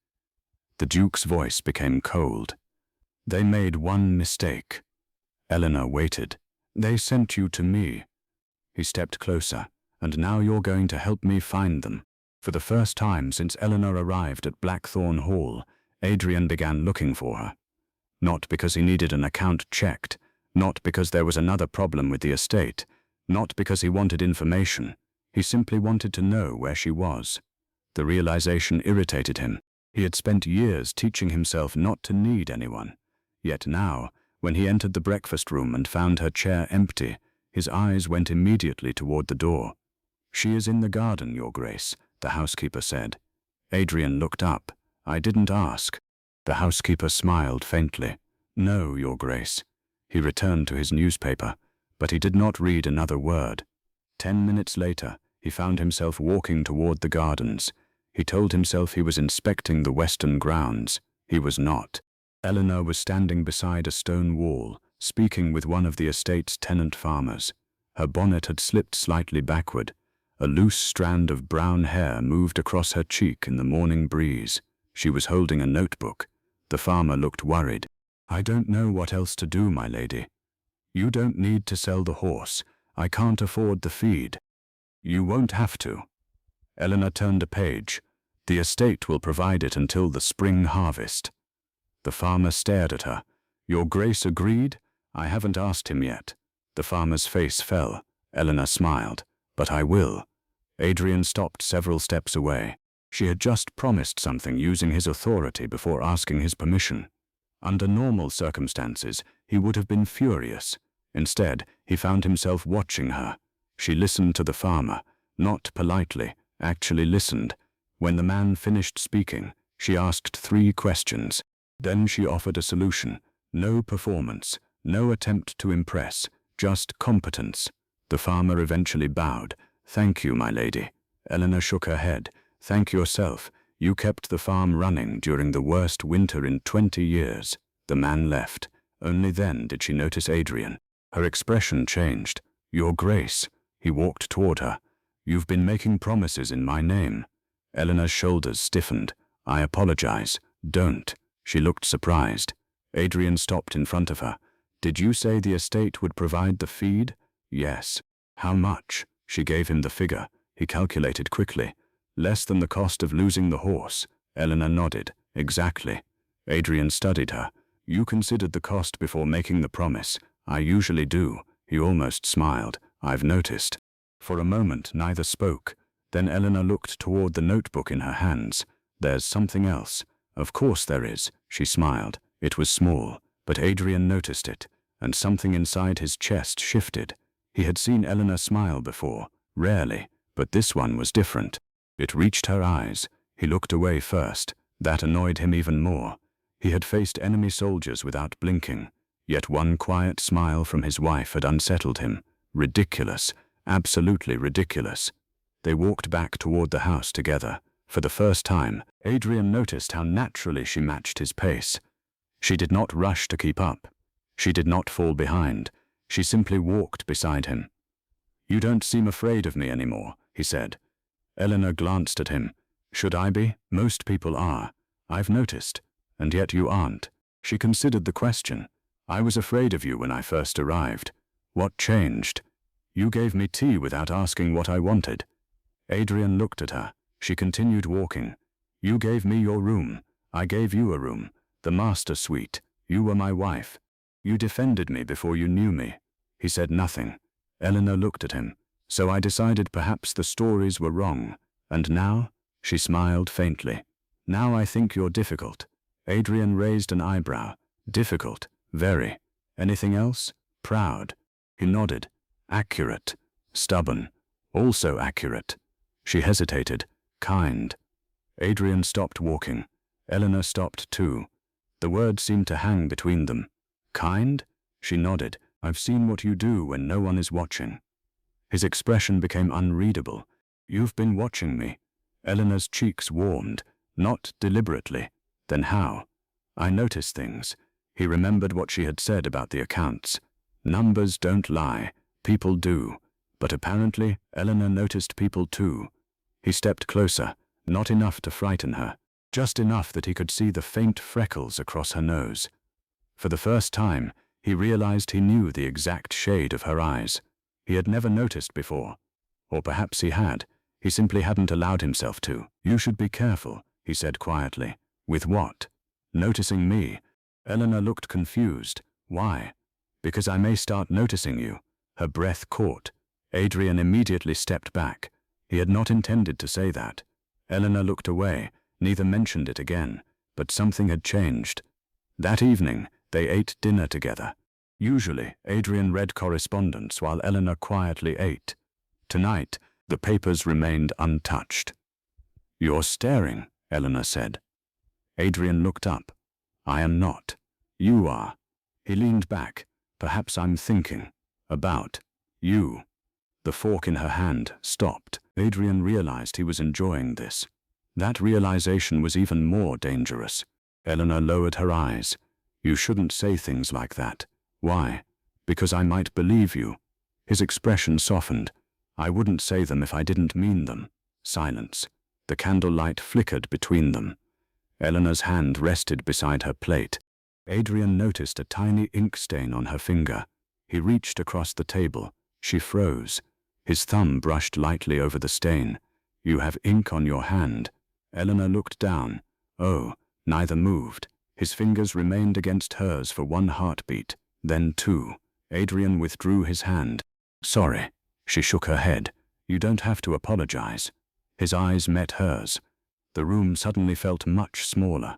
The Duke's voice became cold. They made one mistake. Eleanor waited. They sent you to me. He stepped closer. And now you're going to help me find them. For the first time since Eleanor arrived at Blackthorn Hall, Adrian began looking for her. Not because he needed an account checked, not because there was another problem with the estate, not because he wanted information. He simply wanted to know where she was. The realization irritated him. He had spent years teaching himself not to need anyone. Yet now, when he entered the breakfast room and found her chair empty, his eyes went immediately toward the door. She is in the garden, Your Grace, the housekeeper said. Adrian looked up. I didn't ask. The housekeeper smiled faintly. No, Your Grace. He returned to his newspaper, but he did not read another word. 10 minutes later, he found himself walking toward the gardens. He told himself he was inspecting the western grounds. He was not. Eleanor was standing beside a stone wall, speaking with one of the estate's tenant farmers. Her bonnet had slipped slightly backward. A loose strand of brown hair moved across her cheek in the morning breeze. She was holding a notebook. The farmer looked worried. I don't know what else to do, my lady. You don't need to sell the horse. I can't afford the feed. You won't have to. Eleanor turned a page. The estate will provide it until the spring harvest. The farmer stared at her. Your Grace agreed? I haven't asked him yet. The farmer's face fell. Eleanor smiled. But I will. Adrian stopped several steps away. She had just promised something using his authority before asking his permission. Under normal circumstances, he would have been furious. Instead, he found himself watching her. She listened to the farmer, not politely, actually listened. When the man finished speaking, she asked 3 questions. Then she offered a solution. No performance, no attempt to impress, just competence. The farmer eventually bowed. Thank you, my lady. Eleanor shook her head. Thank yourself. You kept the farm running during the worst winter in 20 years. The man left. Only then did she notice Adrian. Her expression changed. Your Grace. He walked toward her. You've been making promises in my name. Eleanor's shoulders stiffened. I apologize. Don't. She looked surprised. Adrian stopped in front of her. Did you say the estate would provide the feed? Yes. How much? She gave him the figure. He calculated quickly. Less than the cost of losing the horse. Eleanor nodded. Exactly. Adrian studied her. You considered the cost before making the promise. I usually do. He almost smiled. I've noticed. For a moment, neither spoke. Then Eleanor looked toward the notebook in her hands. There's something else. Of course there is. She smiled. It was small, but Adrian noticed it, and something inside his chest shifted. He had seen Eleanor smile before, rarely, but this one was different. It reached her eyes. He looked away first. That annoyed him even more. He had faced enemy soldiers without blinking, yet one quiet smile from his wife had unsettled him. Ridiculous, absolutely ridiculous. They walked back toward the house together. For the first time, Adrian noticed how naturally she matched his pace. She did not rush to keep up. She did not fall behind. She simply walked beside him. You don't seem afraid of me anymore, he said. Eleanor glanced at him. Should I be? Most people are. I've noticed. And yet you aren't. She considered the question. I was afraid of you when I first arrived. What changed? You gave me tea without asking what I wanted. Adrian looked at her. She continued walking. You gave me your room. I gave you a room. The master suite. You were my wife. You defended me before you knew me. He said nothing. Eleanor looked at him. So I decided perhaps the stories were wrong. And now? She smiled faintly. Now I think you're difficult. Adrian raised an eyebrow. Difficult. Very. Anything else? Proud. He nodded. Accurate. Stubborn. Also accurate. She hesitated. Kind. Adrian stopped walking. Eleanor stopped too. The words seemed to hang between them. Kind? She nodded. I've seen what you do when no one is watching. His expression became unreadable. You've been watching me. Eleanor's cheeks warmed. Not deliberately. Then how? I notice things. He remembered what she had said about the accounts. Numbers don't lie. People do. But apparently, Eleanor noticed people too. He stepped closer. Not enough to frighten her. Just enough that he could see the faint freckles across her nose. For the first time, he realized he knew the exact shade of her eyes. He had never noticed before. Or perhaps he had. He simply hadn't allowed himself to. You should be careful, he said quietly. With what? Noticing me. Eleanor looked confused. Why? Because I may start noticing you. Her breath caught. Adrian immediately stepped back. He had not intended to say that. Eleanor looked away, neither mentioned it again, but something had changed. That evening, they ate dinner together. Usually, Adrian read correspondence while Eleanor quietly ate. Tonight, the papers remained untouched. You're staring, Eleanor said. Adrian looked up. I am not. You are. He leaned back. Perhaps I'm thinking. About. You. The fork in her hand stopped. Adrian realized he was enjoying this. That realization was even more dangerous. Eleanor lowered her eyes. You shouldn't say things like that. Why? Because I might believe you. His expression softened. I wouldn't say them if I didn't mean them. Silence. The candlelight flickered between them. Eleanor's hand rested beside her plate. Adrian noticed a tiny ink stain on her finger. He reached across the table. She froze. His thumb brushed lightly over the stain. "You have ink on your hand." Eleanor looked down. Oh, neither moved. His fingers remained against hers for one heartbeat, then two. Adrian withdrew his hand. "Sorry." She shook her head. "You don't have to apologize." His eyes met hers. The room suddenly felt much smaller.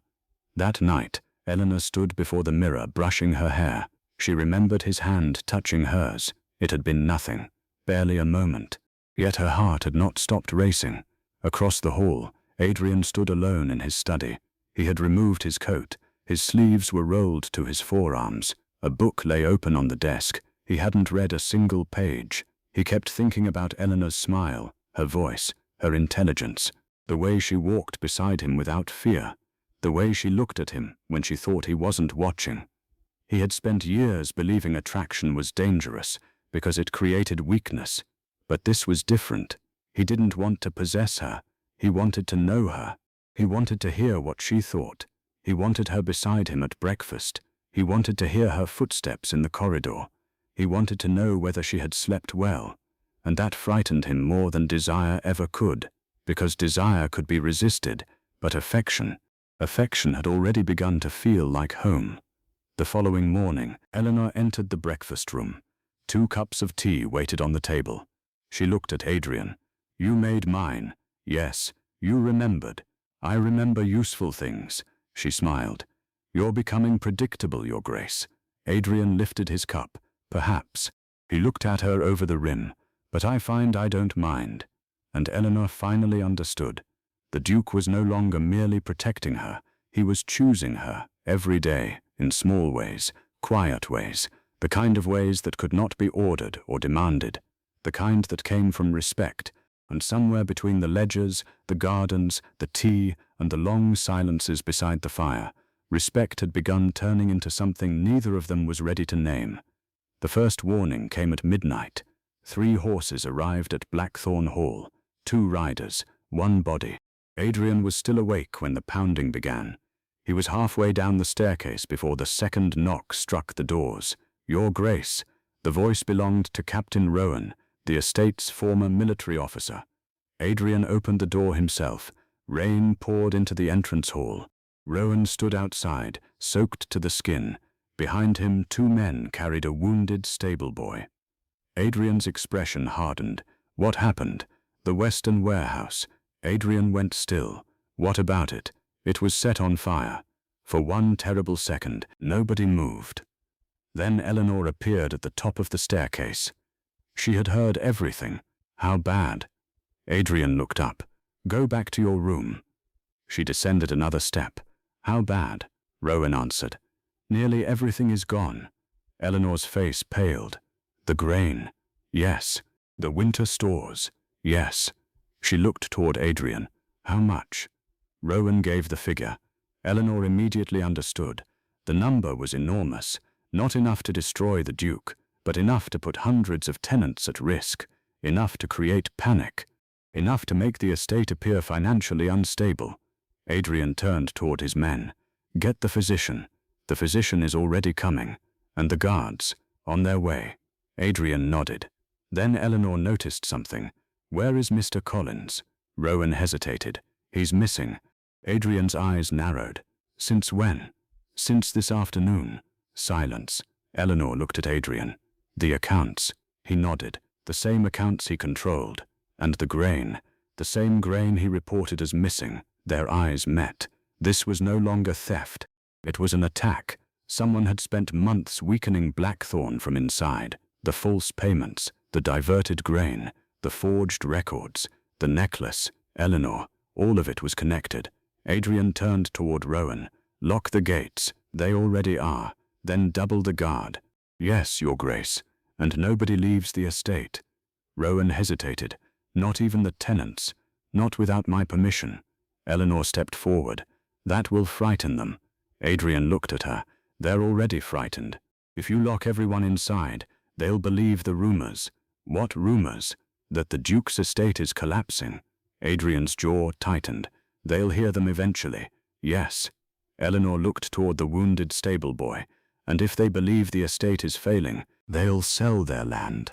That night, Eleanor stood before the mirror brushing her hair. She remembered his hand touching hers. It had been nothing, barely a moment. Yet her heart had not stopped racing. Across the hall, Adrian stood alone in his study. He had removed his coat. His sleeves were rolled to his forearms. A book lay open on the desk. He hadn't read a single page. He kept thinking about Eleanor's smile, her voice, her intelligence, the way she walked beside him without fear, the way she looked at him when she thought he wasn't watching. He had spent years believing attraction was dangerous because it created weakness. But this was different. He didn't want to possess her. He wanted to know her. He wanted to hear what she thought. He wanted her beside him at breakfast. He wanted to hear her footsteps in the corridor. He wanted to know whether she had slept well. And that frightened him more than desire ever could, because desire could be resisted, but affection had already begun to feel like home. The following morning, Eleanor entered the breakfast room. 2 cups of tea waited on the table. She looked at Adrian. "You made mine. Yes, you remembered. I remember useful things." She smiled. "You're becoming predictable, Your Grace." Adrian lifted his cup. "Perhaps." He looked at her over the rim. "But I find I don't mind." And Eleanor finally understood. The Duke was no longer merely protecting her. He was choosing her, every day, in small ways, quiet ways, the kind of ways that could not be ordered or demanded, the kind that came from respect, and somewhere between the ledgers, the gardens, the tea, and the long silences beside the fire, respect had begun turning into something neither of them was ready to name. The first warning came at midnight. 3 horses arrived at Blackthorn Hall, 2 riders, 1 body. Adrian was still awake when the pounding began. He was halfway down the staircase before the second knock struck the doors. "Your Grace." The voice belonged to Captain Rowan, the estate's former military officer. Adrian opened the door himself. Rain poured into the entrance hall. Rowan stood outside, soaked to the skin. Behind him, 2 men carried a wounded stable boy. Adrian's expression hardened. What happened? The Western warehouse. Adrian went still. What about it? It was set on fire. For one terrible second, nobody moved. Then Eleanor appeared at the top of the staircase. She had heard everything. How bad? Adrian looked up. "Go back to your room." She descended another step. "How bad?" Rowan answered. "Nearly everything is gone." Eleanor's face paled. "The grain." "Yes." "The winter stores." "Yes." She looked toward Adrian. "How much?" Rowan gave the figure. Eleanor immediately understood. The number was enormous, not enough to destroy the Duke, but enough to put hundreds of tenants at risk, enough to create panic, enough to make the estate appear financially unstable. Adrian turned toward his men. "Get the physician. The physician is already coming. And the guards, on their way." Adrian nodded. Then Eleanor noticed something. "Where is Mr. Collins?" Rowan hesitated. "He's missing." Adrian's eyes narrowed. "Since when?" "Since this afternoon." Silence. Eleanor looked at Adrian. "The accounts." He nodded. "The same accounts he controlled. And the grain. The same grain he reported as missing." Their eyes met. This was no longer theft. It was an attack. Someone had spent months weakening Blackthorn from inside. The false payments, the diverted grain, the forged records, the necklace, Eleanor, all of it was connected. Adrian turned toward Rowan. "Lock the gates. They already are. Then double the guard." "Yes, Your Grace. And nobody leaves the estate." Rowan hesitated. "Not even the tenants. Not without my permission." Eleanor stepped forward. "That will frighten them." Adrian looked at her. "They're already frightened. If you lock everyone inside, they'll believe the rumors." "What rumors?" "That the Duke's estate is collapsing." Adrian's jaw tightened. "They'll hear them eventually." "Yes." Eleanor looked toward the wounded stable boy, and if they believe the estate is failing, they'll sell their land.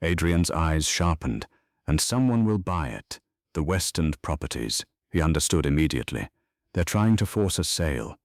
Adrian's eyes sharpened, and someone will buy it. The West End properties, he understood immediately. They're trying to force a sale.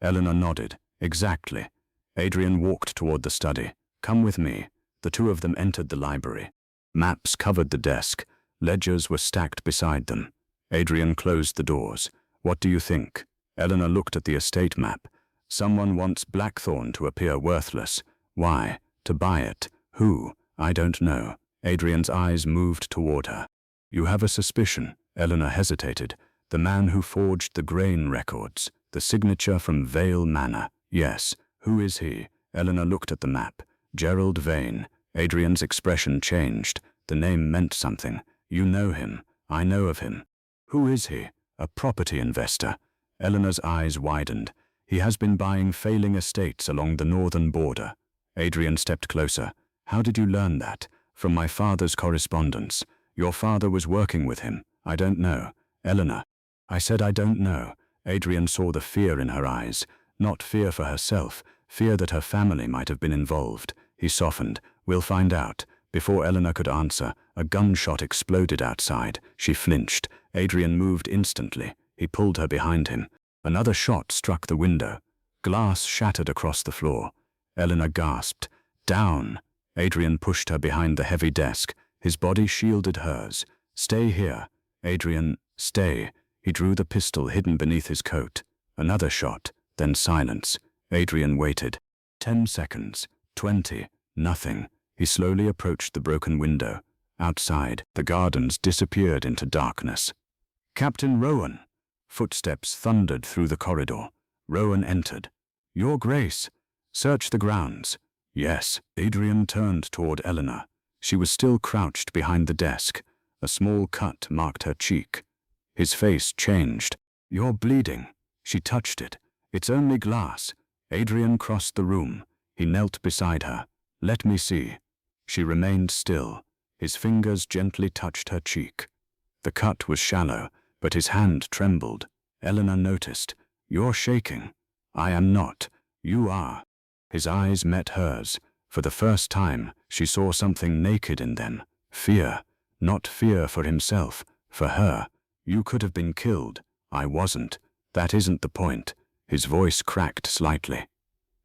Eleanor nodded. Exactly. Adrian walked toward the study. Come with me. The two of them entered the library. Maps covered the desk. Ledgers were stacked beside them. Adrian closed the doors. What do you think? Eleanor looked at the estate map. Someone wants Blackthorn to appear worthless. Why? To buy it. Who? I don't know. Adrian's eyes moved toward her. You have a suspicion. Eleanor hesitated. The man who forged the grain records. The signature from Vale Manor. Yes. Who is he? Eleanor looked at the map. Gerald Vane. Adrian's expression changed. The name meant something. You know him. I know of him. Who is he? A property investor. Eleanor's eyes widened. He has been buying failing estates along the northern border. Adrian stepped closer. How did you learn that? From my father's correspondence. Your father was working with him. I don't know. Eleanor. I said I don't know. Adrian saw the fear in her eyes. Not fear for herself. Fear that her family might have been involved. He softened. We'll find out. Before Eleanor could answer, a gunshot exploded outside. She flinched. Adrian moved instantly. He pulled her behind him. Another shot struck the window. Glass shattered across the floor. Eleanor gasped. Down. Adrian pushed her behind the heavy desk. His body shielded hers. Stay here. Adrian, stay. He drew the pistol hidden beneath his coat. Another shot, then silence. Adrian waited. 10 seconds. 20. Nothing. He slowly approached the broken window. Outside, the gardens disappeared into darkness. Captain Rowan. Footsteps thundered through the corridor. Rowan entered. Your Grace. Search the grounds. Yes. Adrian turned toward Eleanor. She was still crouched behind the desk. A small cut marked her cheek. His face changed. You're bleeding. She touched it. It's only glass. Adrian crossed the room. He knelt beside her. Let me see. She remained still. His fingers gently touched her cheek. The cut was shallow, but his hand trembled. Eleanor noticed. You're shaking. I am not. You are. His eyes met hers. For the first time, she saw something naked in them. Fear. Not fear for himself. For her. You could have been killed. I wasn't. That isn't the point. His voice cracked slightly.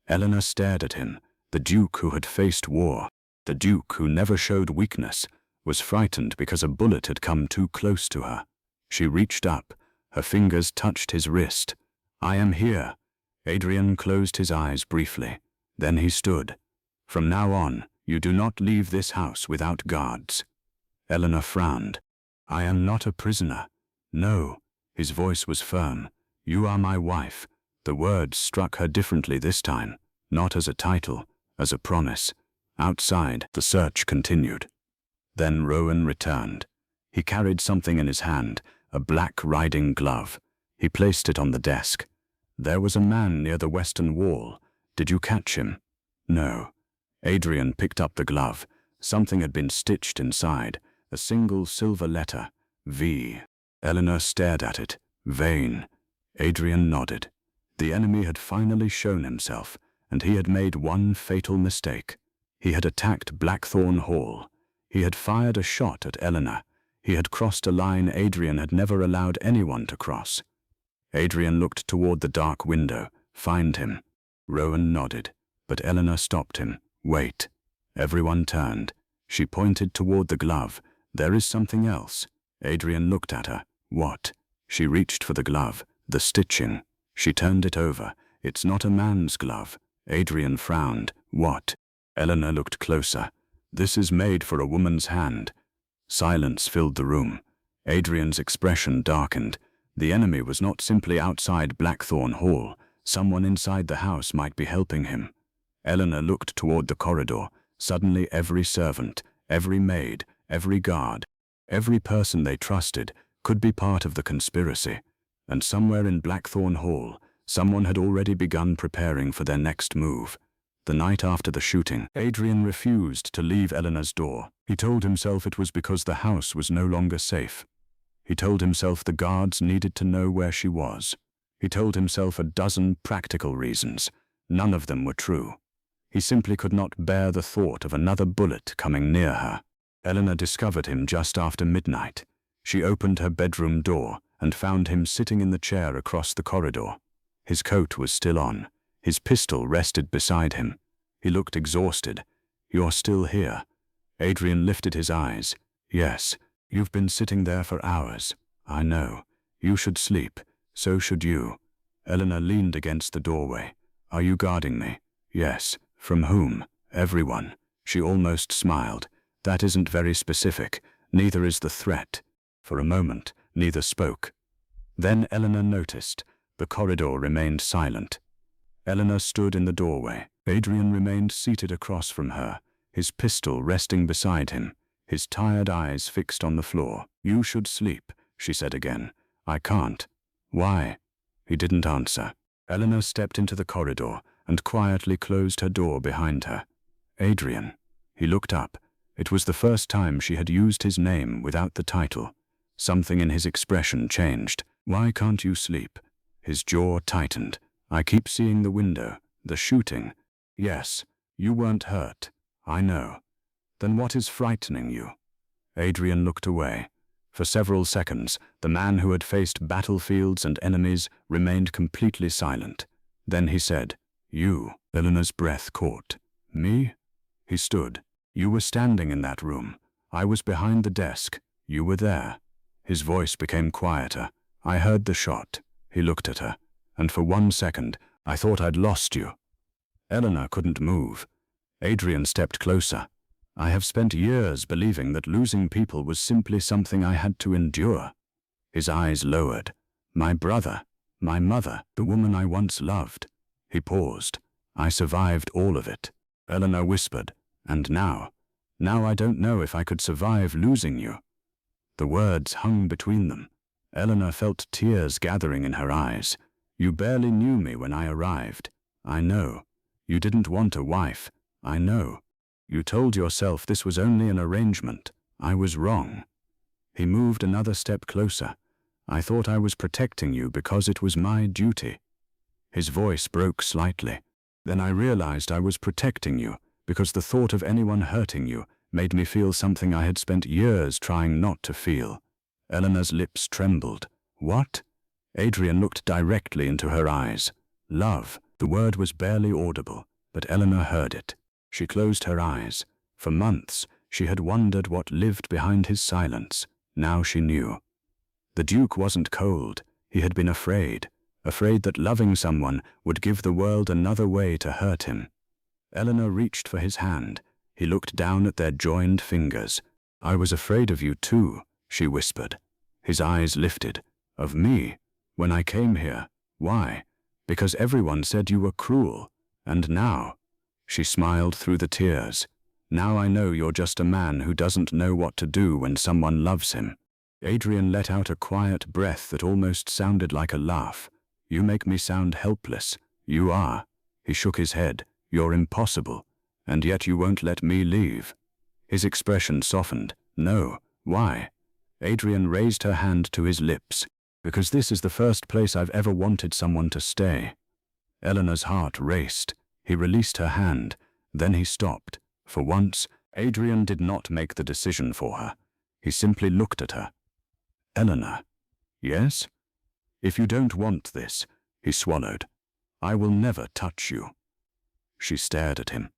Eleanor stared at him. The Duke who had faced war. The Duke who never showed weakness. Was frightened because a bullet had come too close to her. She reached up. Her fingers touched his wrist. I am here. Adrian closed his eyes briefly. Then he stood. From now on, you do not leave this house without guards. Eleanor frowned. I am not a prisoner. No. His voice was firm. You are my wife. The words struck her differently this time. Not as a title, as a promise. Outside, the search continued. Then Rowan returned. He carried something in his hand, a black riding glove. He placed it on the desk. There was a man near the western wall. Did you catch him? No. Adrian picked up the glove. Something had been stitched inside, a single silver letter, V. Eleanor stared at it. Vane. Adrian nodded. The enemy had finally shown himself, and he had made one fatal mistake. He had attacked Blackthorn Hall. He had fired a shot at Eleanor. He had crossed a line Adrian had never allowed anyone to cross. Adrian looked toward the dark window. Find him. Rowan nodded, but Eleanor stopped him. Wait. Everyone turned. She pointed toward the glove. There is something else. Adrian looked at her. What? She reached for the glove. The stitching. She turned it over. It's not a man's glove. Adrian frowned. What? Eleanor looked closer. This is made for a woman's hand. Silence filled the room. Adrian's expression darkened. The enemy was not simply outside Blackthorn Hall. Someone inside the house might be helping him. Eleanor looked toward the corridor. Suddenly every servant, every maid, every guard, every person they trusted could be part of the conspiracy. And somewhere in Blackthorn Hall, someone had already begun preparing for their next move. The night after the shooting, Adrian refused to leave Eleanor's door. He told himself it was because the house was no longer safe. He told himself the guards needed to know where she was. He told himself a dozen practical reasons. None of them were true. He simply could not bear the thought of another bullet coming near her. Eleanor discovered him just after midnight. She opened her bedroom door and found him sitting in the chair across the corridor. His coat was still on. His pistol rested beside him. He looked exhausted. "You're still here?" Adrian lifted his eyes. "Yes, you've been sitting there for hours. I know. You should sleep. So should you." Eleanor leaned against the doorway. "Are you guarding me?" "Yes." "From whom?" "Everyone." She almost smiled. "That isn't very specific. Neither is the threat." For a moment, neither spoke. Then Eleanor noticed. The corridor remained silent. Eleanor stood in the doorway. Adrian remained seated across from her, his pistol resting beside him, his tired eyes fixed on the floor. "You should sleep," she said again. "I can't." "Why?" He didn't answer. Eleanor stepped into the corridor and quietly closed her door behind her. "Adrian." He looked up. It was the first time she had used his name without the title. Something in his expression changed. "Why can't you sleep?" His jaw tightened. "I keep seeing the window, the shooting." "Yes, you weren't hurt. I know." "Then what is frightening you?" Adrian looked away. For several seconds, the man who had faced battlefields and enemies remained completely silent. Then he said, "You." Eleanor's breath caught. "Me?" He stood. "You were standing in that room. I was behind the desk. You were there." His voice became quieter. "I heard the shot." He looked at her. "And for 1 second, I thought I'd lost you." Eleanor couldn't move. Adrian stepped closer. "I have spent years believing that losing people was simply something I had to endure." His eyes lowered. "My brother, my mother, the woman I once loved." He paused. "I survived all of it." Eleanor whispered, "And now I don't know if I could survive losing you." The words hung between them. Eleanor felt tears gathering in her eyes. "You barely knew me when I arrived. I know. You didn't want a wife. I know. You told yourself this was only an arrangement. I was wrong." He moved another step closer. "I thought I was protecting you because it was my duty." His voice broke slightly. "Then I realized I was protecting you because the thought of anyone hurting you made me feel something I had spent years trying not to feel." Eleanor's lips trembled. "What?" Adrian looked directly into her eyes. "Love." The word was barely audible, but Eleanor heard it. She closed her eyes. For months, she had wondered what lived behind his silence. Now she knew. The Duke wasn't cold. He had been afraid that loving someone would give the world another way to hurt him. Eleanor reached for his hand. He looked down at their joined fingers. "I was afraid of you too," she whispered. His eyes lifted. "Of me? When I came here? Why?" "Because everyone said you were cruel. And now?" She smiled through the tears. "Now I know you're just a man who doesn't know what to do when someone loves him." Adrian let out a quiet breath that almost sounded like a laugh. "You make me sound helpless." "You are." He shook his head. "You're impossible. And yet you won't let me leave." His expression softened. "No. Why?" Adrian raised her hand to his lips. "Because this is the first place I've ever wanted someone to stay." Eleanor's heart raced. He released her hand. Then he stopped. For once, Adrian did not make the decision for her. He simply looked at her. "Eleanor." "Yes?" "If you don't want this," he swallowed, "I will never touch you." She stared at him.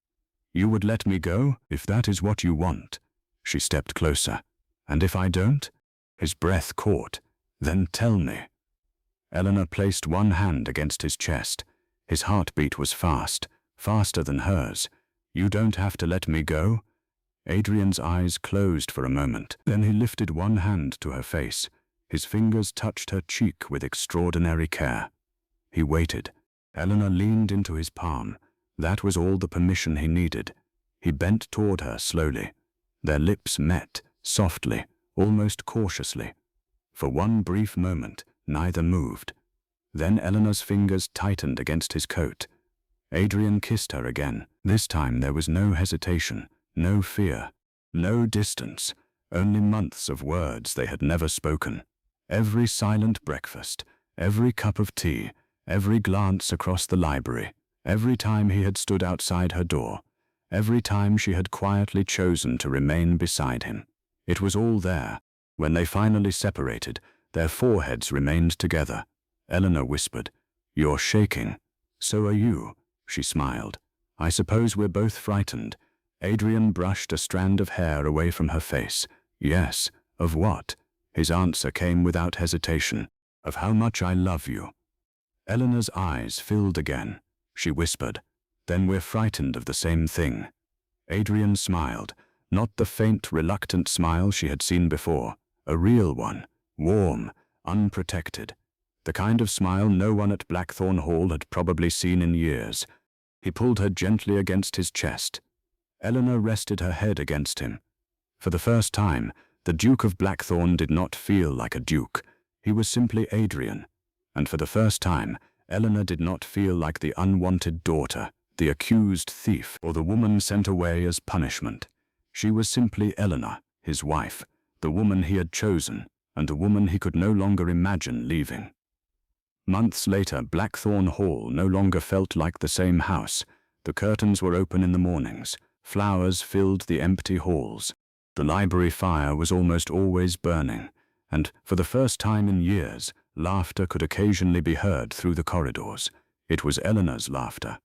"You would let me go, if that is what you want." She stepped closer. "And if I don't?" His breath caught. "Then tell me." Eleanor placed one hand against his chest. His heartbeat was fast, faster than hers. "You don't have to let me go." Adrian's eyes closed for a moment. Then he lifted one hand to her face. His fingers touched her cheek with extraordinary care. He waited. Eleanor leaned into his palm. That was all the permission he needed. He bent toward her slowly. Their lips met, softly, almost cautiously. For one brief moment, neither moved. Then Eleanor's fingers tightened against his coat. Adrian kissed her again. This time there was no hesitation, no fear, no distance, only months of words they had never spoken. Every silent breakfast, Every cup of tea, every glance across the library, every time he had stood outside her door, every time she had quietly chosen to remain beside him. It was all there. When they finally separated, their foreheads remained together. Eleanor whispered, "You're shaking." "So are you," she smiled. "I suppose we're both frightened." Adrian brushed a strand of hair away from her face. "Yes, of what?" His answer came without hesitation. "Of how much I love you." Eleanor's eyes filled again. She whispered, "Then we're frightened of the same thing." Adrian smiled, not the faint, reluctant smile she had seen before, a real one, warm, unprotected. The kind of smile no one at Blackthorn Hall had probably seen in years. He pulled her gently against his chest. Eleanor rested her head against him. For the first time, the Duke of Blackthorn did not feel like a duke. He was simply Adrian. And for the first time, Eleanor did not feel like the unwanted daughter, the accused thief, or the woman sent away as punishment. She was simply Eleanor, his wife, the woman he had chosen, and the woman he could no longer imagine leaving. Months later, Blackthorn Hall no longer felt like the same house. The curtains were open in the mornings. Flowers filled the empty halls. The library fire was almost always burning, and for the first time in years, laughter could occasionally be heard through the corridors. It was Eleanor's laughter.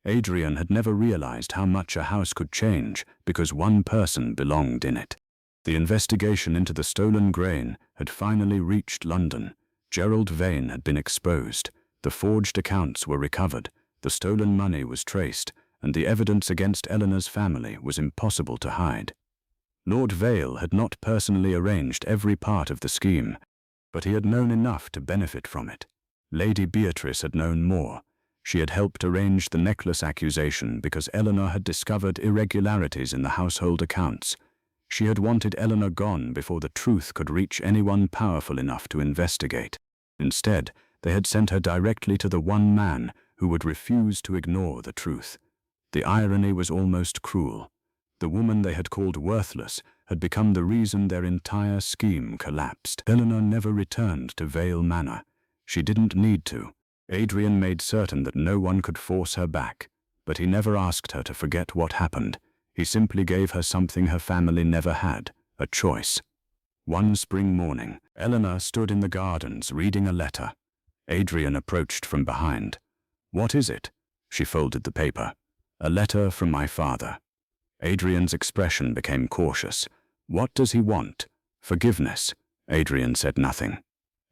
Adrian had never realized how much a house could change because one person belonged in it. The investigation into the stolen grain had finally reached London. Gerald Vane had been exposed. The forged accounts were recovered. The stolen money was traced, and the evidence against Eleanor's family was impossible to hide. Lord Vale had not personally arranged every part of the scheme, but he had known enough to benefit from it. Lady Beatrice had known more. She had helped arrange the necklace accusation because Eleanor had discovered irregularities in the household accounts. She had wanted Eleanor gone before the truth could reach anyone powerful enough to investigate. Instead, they had sent her directly to the one man who would refuse to ignore the truth. The irony was almost cruel. The woman they had called worthless had become the reason their entire scheme collapsed. Eleanor never returned to Vale Manor. She didn't need to. Adrian made certain that no one could force her back, but he never asked her to forget what happened. He simply gave her something her family never had, a choice. One spring morning, Eleanor stood in the gardens reading a letter. Adrian approached from behind. "What is it?" She folded the paper. "A letter from my father." Adrian's expression became cautious. "What does he want?" "Forgiveness." Adrian said nothing.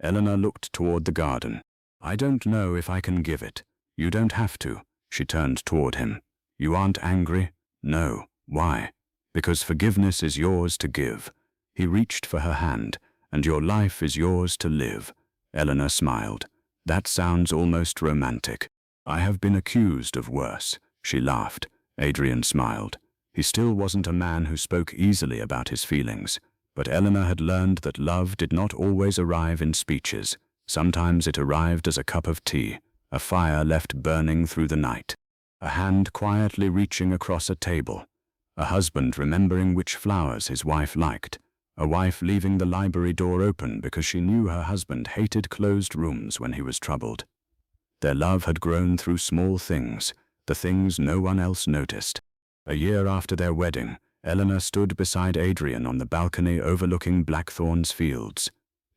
Eleanor looked toward the garden. "I don't know if I can give it." "You don't have to." She turned toward him. "You aren't angry?" "No." "Why?" "Because forgiveness is yours to give." He reached for her hand. "And your life is yours to live." Eleanor smiled. "That sounds almost romantic." "I have been accused of worse." She laughed. Adrian smiled. He still wasn't a man who spoke easily about his feelings, but Eleanor had learned that love did not always arrive in speeches. Sometimes it arrived as a cup of tea, a fire left burning through the night, a hand quietly reaching across a table, a husband remembering which flowers his wife liked, a wife leaving the library door open because she knew her husband hated closed rooms when he was troubled. Their love had grown through small things, the things no one else noticed. A year after their wedding, Eleanor stood beside Adrian on the balcony overlooking Blackthorn's fields.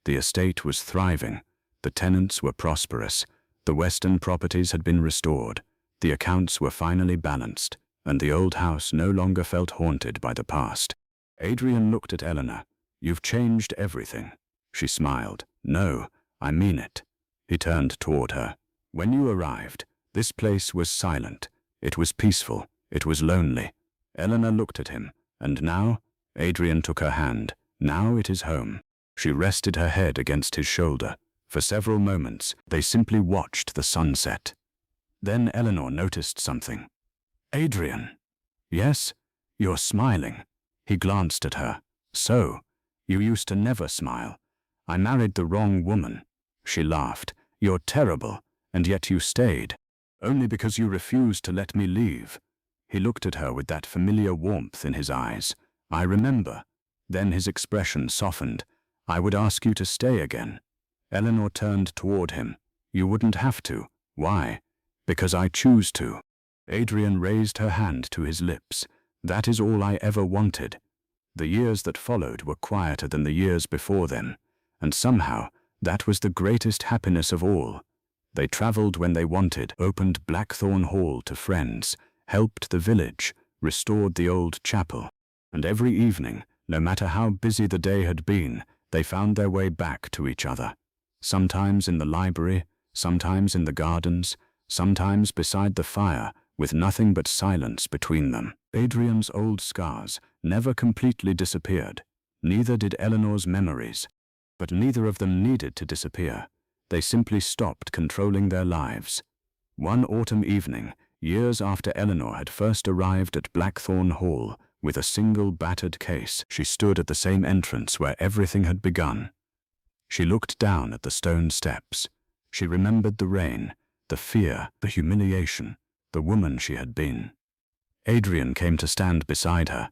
The estate was thriving. The tenants were prosperous. The Western properties had been restored. The accounts were finally balanced, and the old house no longer felt haunted by the past. Adrian looked at Eleanor. "You've changed everything." She smiled. "No, I mean it." He turned toward her. "When you arrived, this place was silent. It was peaceful. It was lonely." Eleanor looked at him. "And now?" Adrian took her hand. "Now it is home." She rested her head against his shoulder. For several moments, they simply watched the sunset. Then Eleanor noticed something. "Adrian." "Yes? You're smiling." He glanced at her. "So, you used to never smile. I married the wrong woman." She laughed. "You're terrible, and yet you stayed. Only because you refused to let me leave." He looked at her with that familiar warmth in his eyes. "I remember." Then his expression softened. "I would ask you to stay again." Eleanor turned toward him. You wouldn't have to. Why? Because I choose to. Adrian raised her hand to his lips. That is all I ever wanted. The years that followed were quieter than the years before them, and somehow that was the greatest happiness of all. They traveled when they wanted, opened Blackthorn Hall to friends, helped the village, restored the old chapel, and every evening, no matter how busy the day had been, they found their way back to each other. Sometimes in the library, sometimes in the gardens, sometimes beside the fire, with nothing but silence between them. Adrian's old scars never completely disappeared. Neither did Eleanor's memories. But neither of them needed to disappear. They simply stopped controlling their lives. One autumn evening, years after Eleanor had first arrived at Blackthorn Hall with a single battered case, she stood at the same entrance where everything had begun. She looked down at the stone steps. She remembered the rain, the fear, the humiliation, the woman she had been. Adrian came to stand beside her.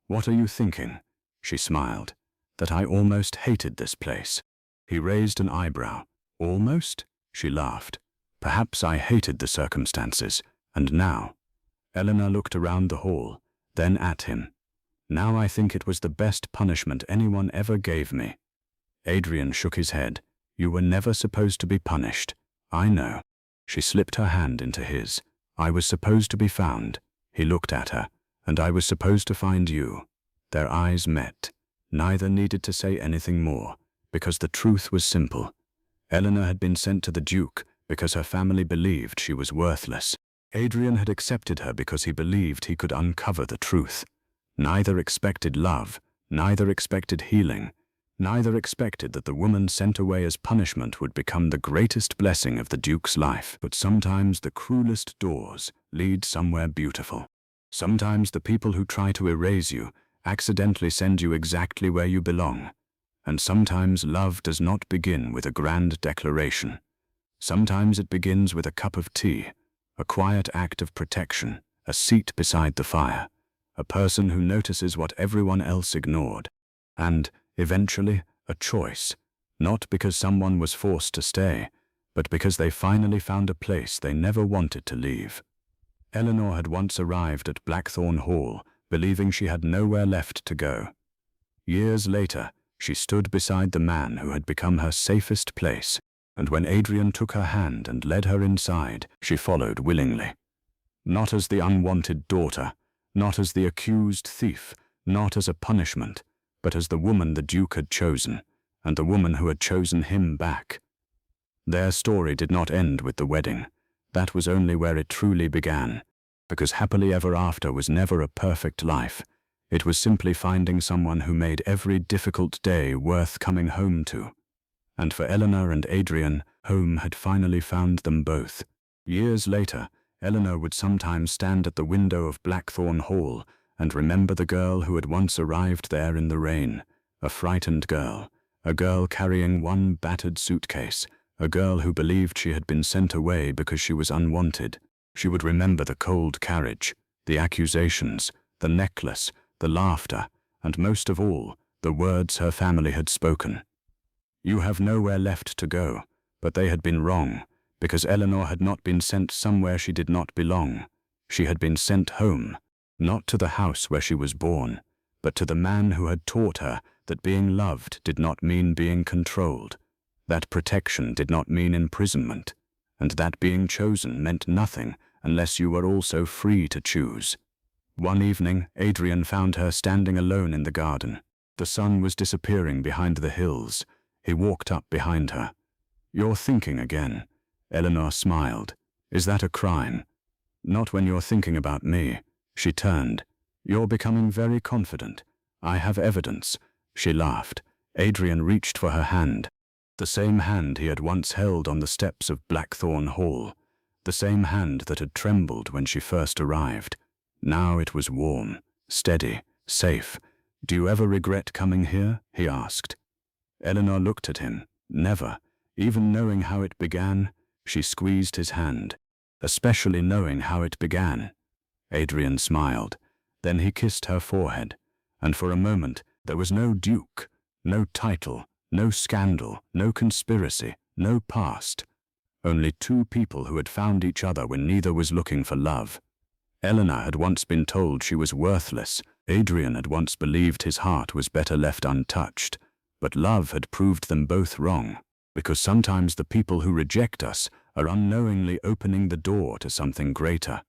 What are you thinking? She smiled. That I almost hated this place. He raised an eyebrow. Almost? She laughed. Perhaps I hated the circumstances, and now. Eleanor looked around the hall, then at him. Now I think it was the best punishment anyone ever gave me. Adrian shook his head. You were never supposed to be punished. I know. She slipped her hand into his. I was supposed to be found. He looked at her. And I was supposed to find you. Their eyes met. Neither needed to say anything more, because the truth was simple. Eleanor had been sent to the Duke because her family believed she was worthless. Adrian had accepted her because he believed he could uncover the truth. Neither expected love, neither expected healing, neither expected that the woman sent away as punishment would become the greatest blessing of the Duke's life. But sometimes the cruelest doors lead somewhere beautiful. Sometimes the people who try to erase you accidentally send you exactly where you belong. And sometimes love does not begin with a grand declaration. Sometimes it begins with a cup of tea, a quiet act of protection, a seat beside the fire, a person who notices what everyone else ignored, and, eventually, a choice, not because someone was forced to stay, but because they finally found a place they never wanted to leave. Eleanor had once arrived at Blackthorn Hall, believing she had nowhere left to go. Years later, she stood beside the man who had become her safest place, and when Adrian took her hand and led her inside, she followed willingly. Not as the unwanted daughter, not as the accused thief, not as a punishment, but as the woman the Duke had chosen, and the woman who had chosen him back. Their story did not end with the wedding. That was only where it truly began, because happily ever after was never a perfect life. It was simply finding someone who made every difficult day worth coming home to. And for Eleanor and Adrian, home had finally found them both. Years later, Eleanor would sometimes stand at the window of Blackthorn Hall and remember the girl who had once arrived there in the rain, a frightened girl, a girl carrying one battered suitcase, a girl who believed she had been sent away because she was unwanted. She would remember the cold carriage, the accusations, the necklace, the laughter, and most of all, the words her family had spoken. You have nowhere left to go, but they had been wrong, because Eleanor had not been sent somewhere she did not belong. She had been sent home, not to the house where she was born, but to the man who had taught her that being loved did not mean being controlled, that protection did not mean imprisonment, and that being chosen meant nothing unless you were also free to choose. One evening, Adrian found her standing alone in the garden. The sun was disappearing behind the hills. He walked up behind her. You're thinking again. Eleanor smiled. Is that a crime? Not when you're thinking about me. She turned. You're becoming very confident. I have evidence. She laughed. Adrian reached for her hand. The same hand he had once held on the steps of Blackthorn Hall. The same hand that had trembled when she first arrived. Now it was warm, steady, safe. Do you ever regret coming here? He asked. Eleanor looked at him. Never. Even knowing how it began, she squeezed his hand. Especially knowing how it began. Adrian smiled. Then he kissed her forehead. And for a moment, there was no duke, no title, No scandal, no conspiracy, no past. Only two people who had found each other when neither was looking for love. Eleanor had once been told she was worthless. Adrian had once believed his heart was better left untouched. But love had proved them both wrong, because sometimes the people who reject us are unknowingly opening the door to something greater.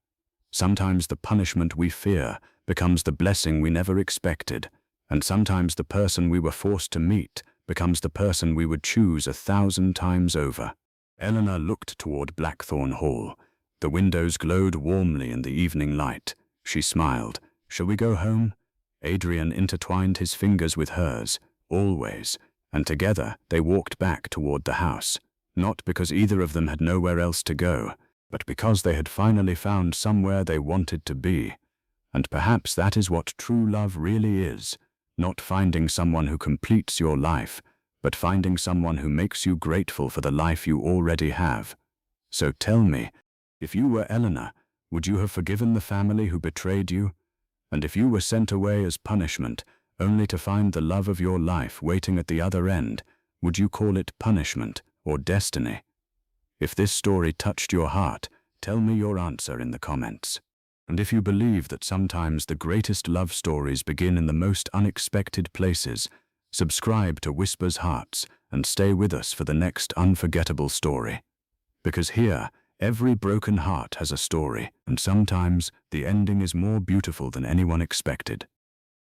Sometimes the punishment we fear becomes the blessing we never expected, and sometimes the person we were forced to meet becomes the person we would choose 1,000 times over. Eleanor looked toward Blackthorn Hall. The windows glowed warmly in the evening light. She smiled. "Shall we go home?" Adrian intertwined his fingers with hers, always, and together they walked back toward the house, not because either of them had nowhere else to go, but because they had finally found somewhere they wanted to be. And perhaps that is what true love really is, not finding someone who completes your life, but finding someone who makes you grateful for the life you already have. So tell me, if you were Eleanor, would you have forgiven the family who betrayed you? And if you were sent away as punishment, only to find the love of your life waiting at the other end, would you call it punishment or destiny? If this story touched your heart, tell me your answer in the comments. And if you believe that sometimes the greatest love stories begin in the most unexpected places, subscribe to Whispers Hearts and stay with us for the next unforgettable story. Because here, every broken heart has a story, and sometimes the ending is more beautiful than anyone expected.